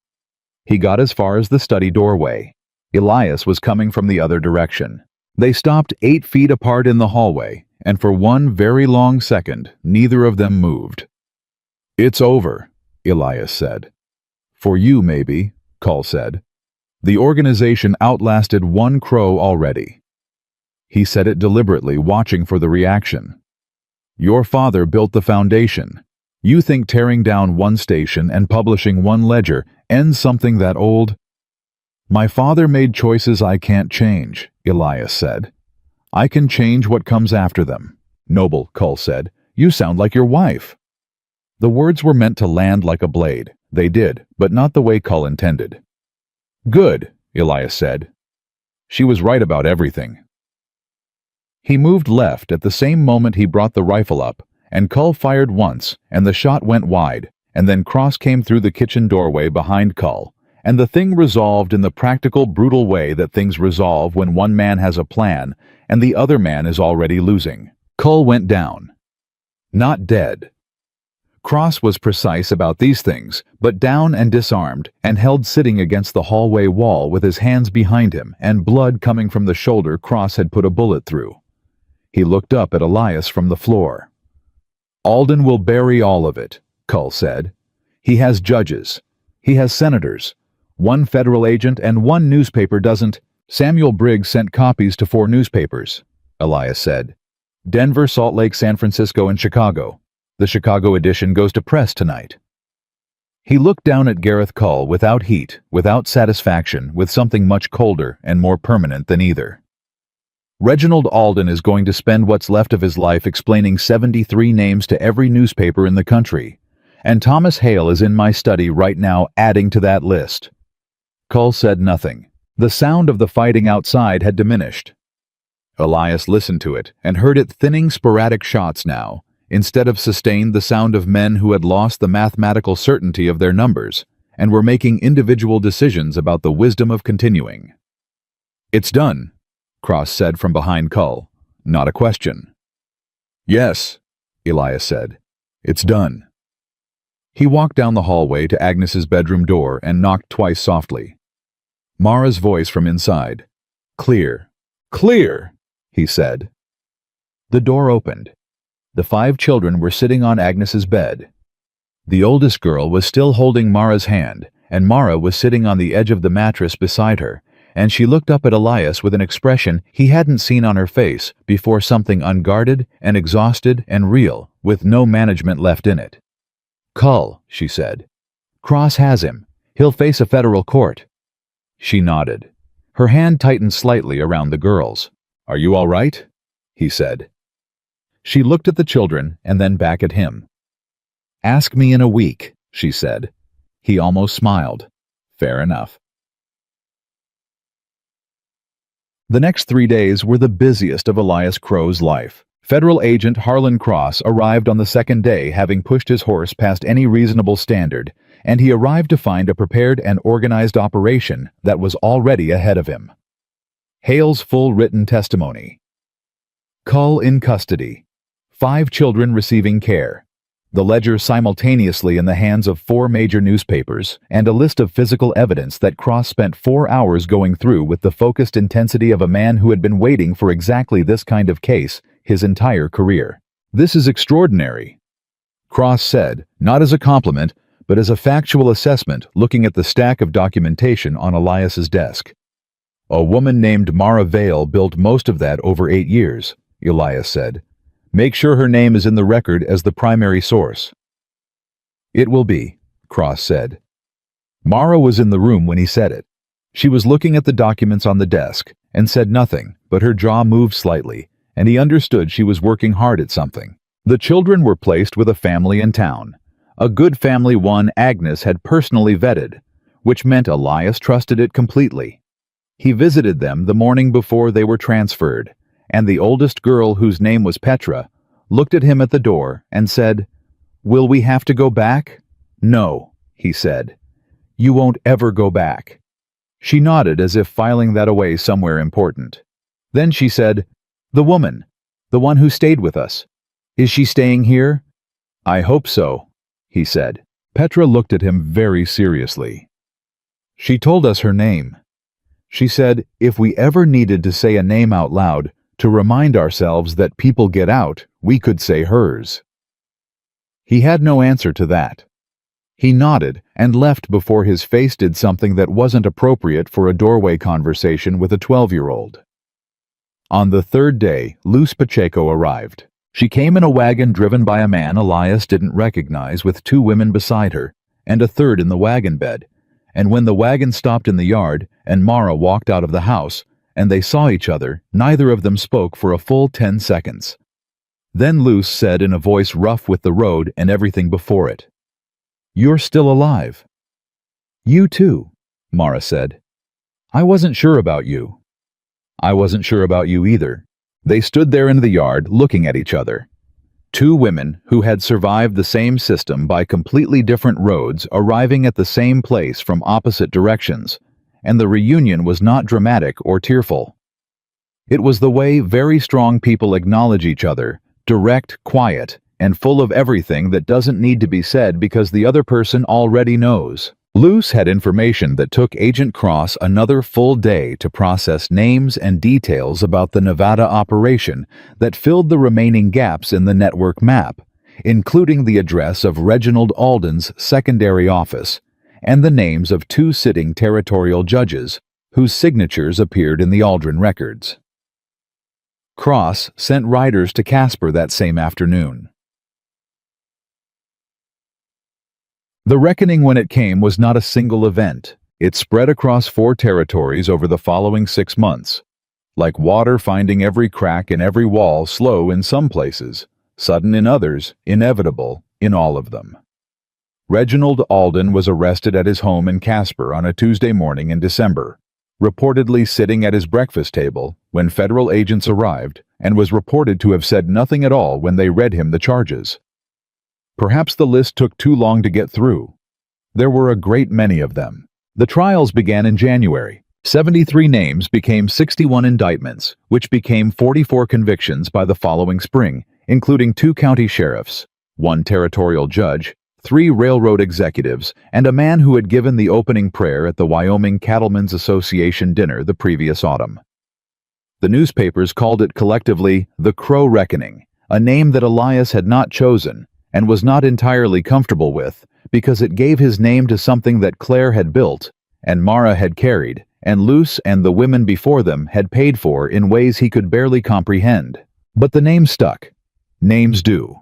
He got as far as the study doorway. Elias was coming from the other direction. They stopped 8 feet apart in the hallway, and for one very long second, neither of them moved. "It's over," Elias said. "For you, maybe," Cull said. "The organization outlasted 1 crow already." He said it deliberately, watching for the reaction. "Your father built the foundation. You think tearing down 1 station and publishing 1 ledger ends something that old?" "My father made choices I can't change," Elias said. "I can change what comes after them." "Noble," Cull said. "You sound like your wife." The words were meant to land like a blade. They did, but not the way Cull intended. "Good," Elias said. "She was right about everything." He moved left at the same moment he brought the rifle up, and Cull fired once, and the shot went wide, and then Cross came through the kitchen doorway behind Cull, and the thing resolved in the practical, brutal way that things resolve when one man has a plan and the other man is already losing. Cull went down. Not dead. Cross was precise about these things, but down and disarmed, and held sitting against the hallway wall with his hands behind him and blood coming from the shoulder Cross had put a bullet through. He looked up at Elias from the floor. "Alden will bury all of it," Cull said. "He has judges. He has senators. 1 federal agent and 1 newspaper doesn't—" "Samuel Briggs sent copies to 4 newspapers," Elias said. "Denver, Salt Lake, San Francisco, and Chicago. The Chicago edition goes to press tonight." He looked down at Gareth Cull without heat, without satisfaction, with something much colder and more permanent than either. "Reginald Alden is going to spend what's left of his life explaining 73 names to every newspaper in the country, and Thomas Hale is in my study right now adding to that list." Cull said nothing. The sound of the fighting outside had diminished. Elias listened to it and heard it thinning sporadic shots now, instead of sustained the sound of men who had lost the mathematical certainty of their numbers and were making individual decisions about the wisdom of continuing. "It's done," Cross said from behind Cull. Not a question. "Yes," Elias said. "It's done." He walked down the hallway to Agnes's bedroom door and knocked twice softly. Mara's voice from inside. "Clear. Clear," he said. The door opened. The 5 children were sitting on Agnes's bed. The oldest girl was still holding Mara's hand, and Mara was sitting on the edge of the mattress beside her, and she looked up at Elias with an expression he hadn't seen on her face before, something unguarded and exhausted and real, with no management left in it. "Cull," she said. "Cross has him. He'll face a federal court." She nodded. Her hand tightened slightly around the girl's. "Are you all right?" he said. She looked at the children and then back at him. "Ask me in a week," she said. He almost smiled. Fair enough. The next 3 days were the busiest of Elias Crow's life. Federal agent Harlan Cross arrived on the second day, having pushed his horse past any reasonable standard, and he arrived to find a prepared and organized operation that was already ahead of him. Hale's full written testimony. Cull in custody. 5 children receiving care. The ledger simultaneously in the hands of 4 major newspapers, and a list of physical evidence that Cross spent 4 hours going through with the focused intensity of a man who had been waiting for exactly this kind of case his entire career. "This is extraordinary," Cross said, not as a compliment, but as a factual assessment, looking at the stack of documentation on Elias's desk. "A woman named Mara Vale built most of that over 8 years, Elias said. "Make sure her name is in the record as the primary source." "It will be," Cross said. Mara was in the room when he said it. She was looking at the documents on the desk and said nothing, but her jaw moved slightly, and he understood she was working hard at something. The children were placed with a family in town, a good family one Agnes had personally vetted, which meant Elias trusted it completely. He visited them the morning before they were transferred, and the oldest girl, whose name was Petra, looked at him at the door and said, "Will we have to go back?" "No," he said. "You won't ever go back." She nodded as if filing that away somewhere important. Then she said, "The woman, the one who stayed with us. Is she staying here?" "I hope so," he said. Petra looked at him very seriously. "She told us her name. She said if we ever needed to say a name out loud, to remind ourselves that people get out, we could say hers." He had no answer to that. He nodded and left before his face did something that wasn't appropriate for a doorway conversation with a 12-year-old. On the 3rd day, Luz Pacheco arrived. She came in a wagon driven by a man Elias didn't recognize, with 2 women beside her, and a third in the wagon bed. And when the wagon stopped in the yard, and Mara walked out of the house, and they saw each other, neither of them spoke for a full 10 seconds. Then Luz said in a voice rough with the road and everything before it, "You're still alive." "You too," Mara said. "I wasn't sure about you." "I wasn't sure about you either." They stood there in the yard looking at each other. 2 women who had survived the same system by completely different roads, arriving at the same place from opposite directions, and the reunion was not dramatic or tearful. It was the way very strong people acknowledge each other, direct, quiet, and full of everything that doesn't need to be said because the other person already knows. Luz had information that took Agent Cross another full day to process names and details about the Nevada operation that filled the remaining gaps in the network map, including the address of Reginald Alden's secondary office, and the names of 2 sitting territorial judges, whose signatures appeared in the Aldrin records. Cross sent riders to Casper that same afternoon. The reckoning, when it came, was not a single event. It spread across 4 territories over the following 6 months. Like water finding every crack in every wall, slow in some places, sudden in others, inevitable in all of them. Reginald Alden was arrested at his home in Casper on a Tuesday morning in December, reportedly sitting at his breakfast table when federal agents arrived, and was reported to have said nothing at all when they read him the charges. Perhaps the list took too long to get through. There were a great many of them. The trials began in January. 73 names became 61 indictments, which became 44 convictions by the following spring, including 2 county sheriffs, 1 territorial judge, 3 railroad executives, and a man who had given the opening prayer at the Wyoming Cattlemen's Association dinner the previous autumn. The newspapers called it collectively the Crow Reckoning, a name that Elias had not chosen and was not entirely comfortable with because it gave his name to something that Claire had built and Mara had carried, and Luce and the women before them had paid for in ways he could barely comprehend. But the name stuck. Names do.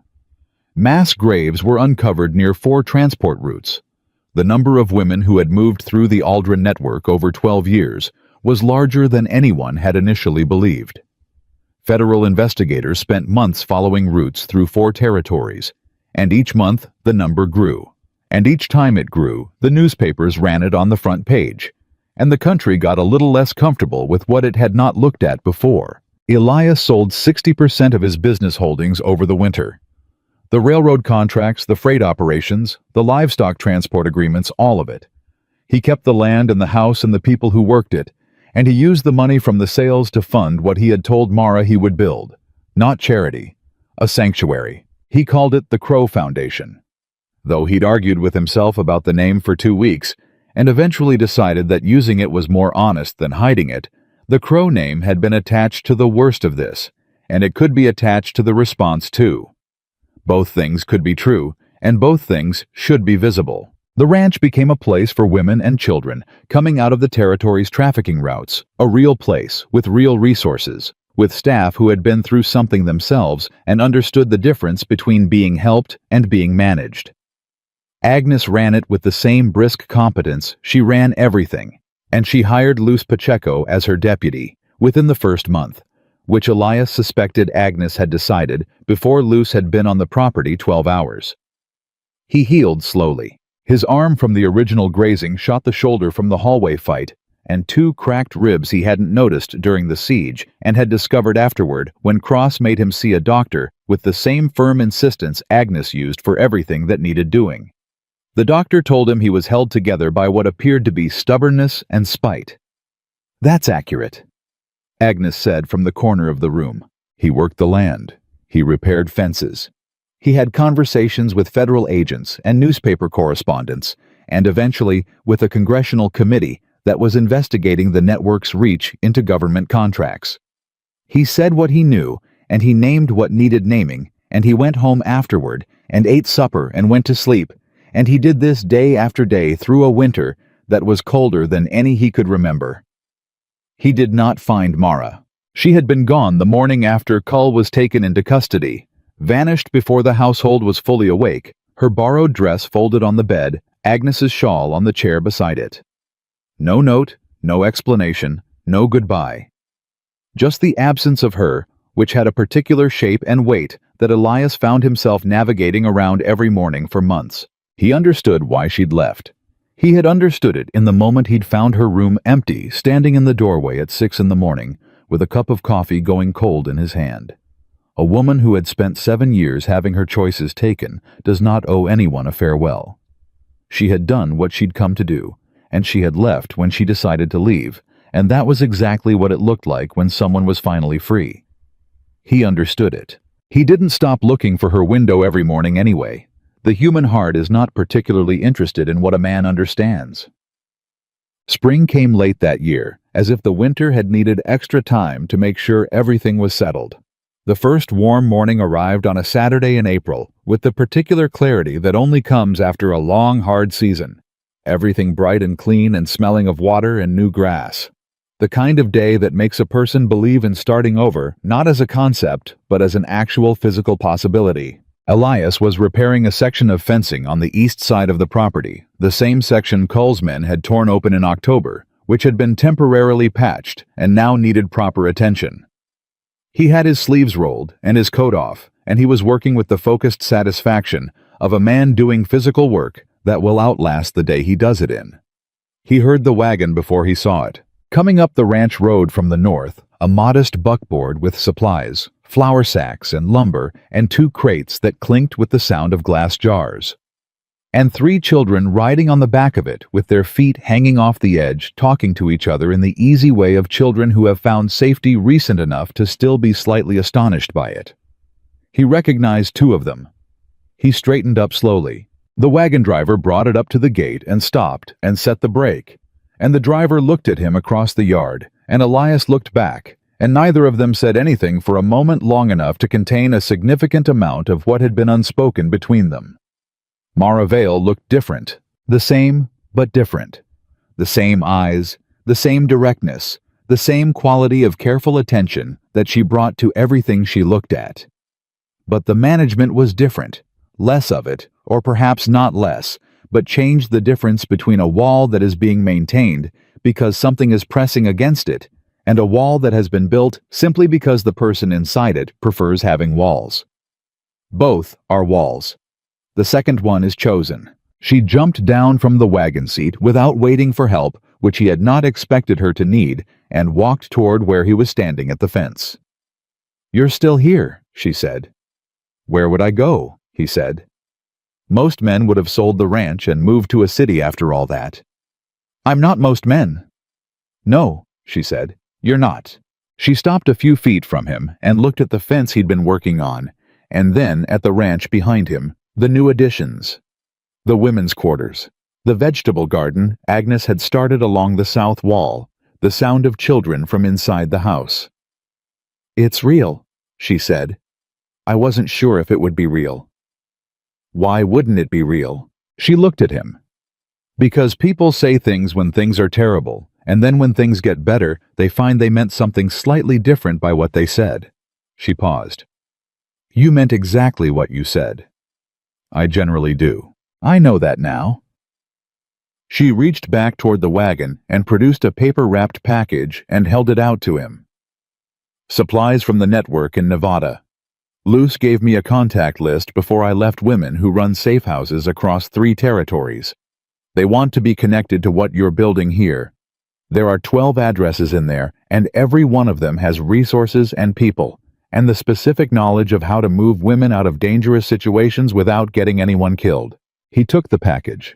Mass graves were uncovered near 4 transport routes. The number of women who had moved through the Aldrin network over 12 years was larger than anyone had initially believed. Federal investigators spent months following routes through 4 territories, and each month the number grew. And each time it grew, the newspapers ran it on the front page, and the country got a little less comfortable with what it had not looked at before. Elias sold 60% of his business holdings over the winter. The railroad contracts, the freight operations, the livestock transport agreements, all of it. He kept the land and the house and the people who worked it, and he used the money from the sales to fund what he had told Mara he would build. Not charity, a sanctuary. He called it the Crow Foundation. Though he'd argued with himself about the name for 2 weeks, and eventually decided that using it was more honest than hiding it, the Crow name had been attached to the worst of this, and it could be attached to the response too. Both things could be true, and both things should be visible. The ranch became a place for women and children coming out of the territory's trafficking routes, a real place with real resources, with staff who had been through something themselves and understood the difference between being helped and being managed. Agnes ran it with the same brisk competence she ran everything, and she hired Luce Pacheco as her deputy within the first month, which Elias suspected Agnes had decided before Luce had been on the property 12 hours. He healed slowly. His arm from the original grazing shot the shoulder from the hallway fight, and 2 cracked ribs he hadn't noticed during the siege and had discovered afterward when Cross made him see a doctor with the same firm insistence Agnes used for everything that needed doing. The doctor told him he was held together by what appeared to be stubbornness and spite. "That's accurate," Agnes said from the corner of the room. He worked the land. He repaired fences. He had conversations with federal agents and newspaper correspondents, and eventually with a congressional committee that was investigating the network's reach into government contracts. He said what he knew, and he named what needed naming, and he went home afterward and ate supper and went to sleep, and he did this day after day through a winter that was colder than any he could remember. He did not find Mara. She had been gone the morning after Cull was taken into custody, vanished before the household was fully awake, her borrowed dress folded on the bed, Agnes's shawl on the chair beside it. No note, no explanation, no goodbye. Just the absence of her, which had a particular shape and weight that Elias found himself navigating around every morning for months. He understood why she'd left. He had understood it in the moment he'd found her room empty, standing in the doorway at 6 a.m, with a cup of coffee going cold in his hand. A woman who had spent 7 years having her choices taken does not owe anyone a farewell. She had done what she'd come to do, and she had left when she decided to leave, and that was exactly what it looked like when someone was finally free. He understood it. He didn't stop looking for her window every morning anyway. The human heart is not particularly interested in what a man understands. Spring came late that year, as if the winter had needed extra time to make sure everything was settled. The first warm morning arrived on a Saturday in April, with the particular clarity that only comes after a long, hard season. Everything bright and clean and smelling of water and new grass. The kind of day that makes a person believe in starting over, not as a concept, but as an actual physical possibility. Elias was repairing a section of fencing on the east side of the property, the same section Cull's men had torn open in October, which had been temporarily patched and now needed proper attention. He had his sleeves rolled and his coat off, and he was working with the focused satisfaction of a man doing physical work that will outlast the day he does it in. He heard the wagon before he saw it. Coming up the ranch road from the north, a modest buckboard with supplies, flour sacks and lumber, and 2 crates that clinked with the sound of glass jars. And 3 children riding on the back of it with their feet hanging off the edge, talking to each other in the easy way of children who have found safety recent enough to still be slightly astonished by it. He recognized 2 of them. He straightened up slowly. The wagon driver brought it up to the gate and stopped and set the brake, and the driver looked at him across the yard, and Elias looked back, and neither of them said anything for a moment long enough to contain a significant amount of what had been unspoken between them. Mara Vale looked different, the same but different. The same eyes, the same directness, the same quality of careful attention that she brought to everything she looked at. But the management was different, less of it, or perhaps not less, but changed the difference between a wall that is being maintained because something is pressing against it, and a wall that has been built simply because the person inside it prefers having walls. Both are walls. The second one is chosen. She jumped down from the wagon seat without waiting for help, which he had not expected her to need, and walked toward where he was standing at the fence. "You're still here," she said. "Where would I go?" he said. "Most men would have sold the ranch and moved to a city after all that." "I'm not most men." "No," she said, "you're not." She stopped a few feet from him and looked at the fence he'd been working on, and then at the ranch behind him, the new additions. The women's quarters, the vegetable garden Agnes had started along the south wall, the sound of children from inside the house. "It's real," she said. "I wasn't sure if it would be real." "Why wouldn't it be real?" She looked at him. "Because people say things when things are terrible, and then when things get better, they find they meant something slightly different by what they said." She paused. "You meant exactly what you said." "I generally do. I know that now." She reached back toward the wagon and produced a paper-wrapped package and held it out to him. "Supplies from the network in Nevada. Luce gave me a contact list before I left women who run safe houses across 3 territories. They want to be connected to what you're building here. There are 12 addresses in there, and every one of them has resources and people, and the specific knowledge of how to move women out of dangerous situations without getting anyone killed." He took the package.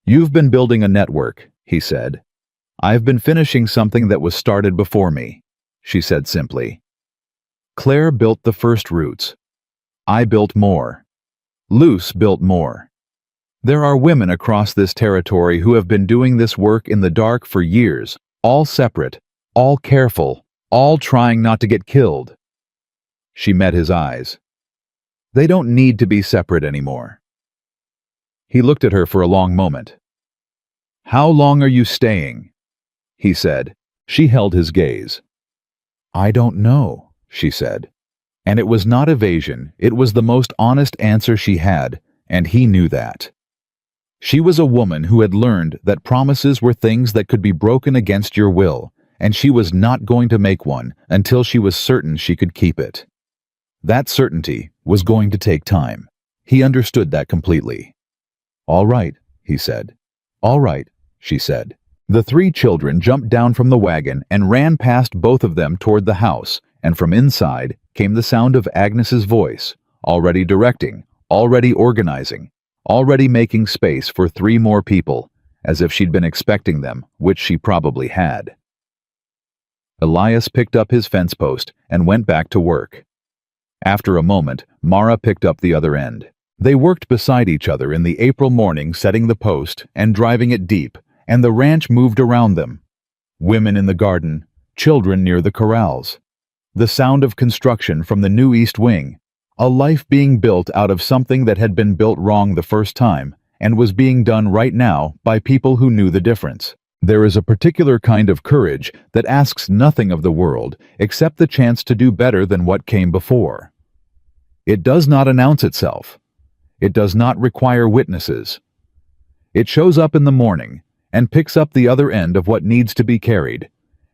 "You've been building a network," he said. "I've been finishing something that was started before me," she said simply. "Claire built the first roots. I built more. Luce built more. There are women across this territory who have been doing this work in the dark for years, all separate, all careful, all trying not to get killed." She met his eyes. "They don't need to be separate anymore." He looked at her for a long moment. "How long are you staying?" he said. She held his gaze. "I don't know," she said. And it was not evasion, it was the most honest answer she had, and he knew that. She was a woman who had learned that promises were things that could be broken against your will, and she was not going to make one until she was certain she could keep it. That certainty was going to take time. He understood that completely. "All right," he said. "All right," she said. The 3 children jumped down from the wagon and ran past both of them toward the house, and from inside came the sound of Agnes's voice, already directing, already organizing, already making space for 3 more people, as if she'd been expecting them, which she probably had. Elias picked up his fence post and went back to work. After a moment, Mara picked up the other end. They worked beside each other in the April morning, setting the post and driving it deep, and the ranch moved around them. Women in the garden, children near the corrals. The sound of construction from the new east wing, a life being built out of something that had been built wrong the first time and was being done right now by people who knew the difference. There is a particular kind of courage that asks nothing of the world except the chance to do better than what came before. It does not announce itself. It does not require witnesses. It shows up in the morning and picks up the other end of what needs to be carried,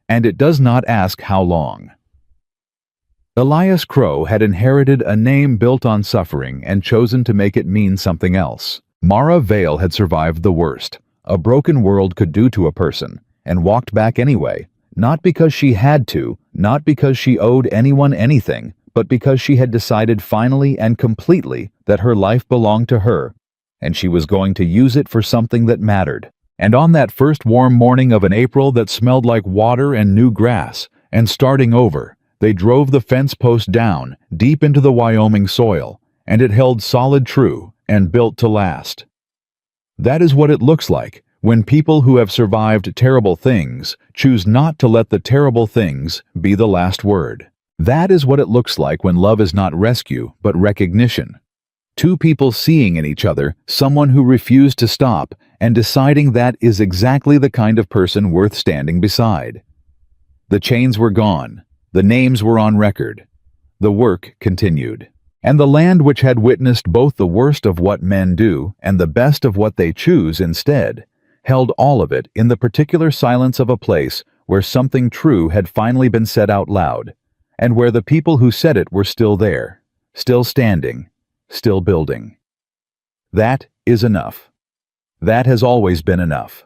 and it does not ask how long. Elias Crow had inherited a name built on suffering and chosen to make it mean something else. Mara Vale had survived the worst a broken world could do to a person, and walked back anyway, not because she had to, not because she owed anyone anything, but because she had decided finally and completely that her life belonged to her, and she was going to use it for something that mattered. And on that first warm morning of an April that smelled like water and new grass, and starting over, they drove the fence post down, deep into the Wyoming soil, and it held solid true and built to last. That is what it looks like When people who have survived terrible things choose not to let the terrible things be the last word. That is what it looks like when love is not rescue, but recognition. Two people seeing in each other someone who refused to stop and deciding that is exactly the kind of person worth standing beside. The chains were gone. The names were on record. The work continued. And the land which had witnessed both the worst of what men do and the best of what they choose instead, held all of it in the particular silence of a place where something true had finally been said out loud, and where the people who said it were still there, still standing, still building. That is enough. That has always been enough.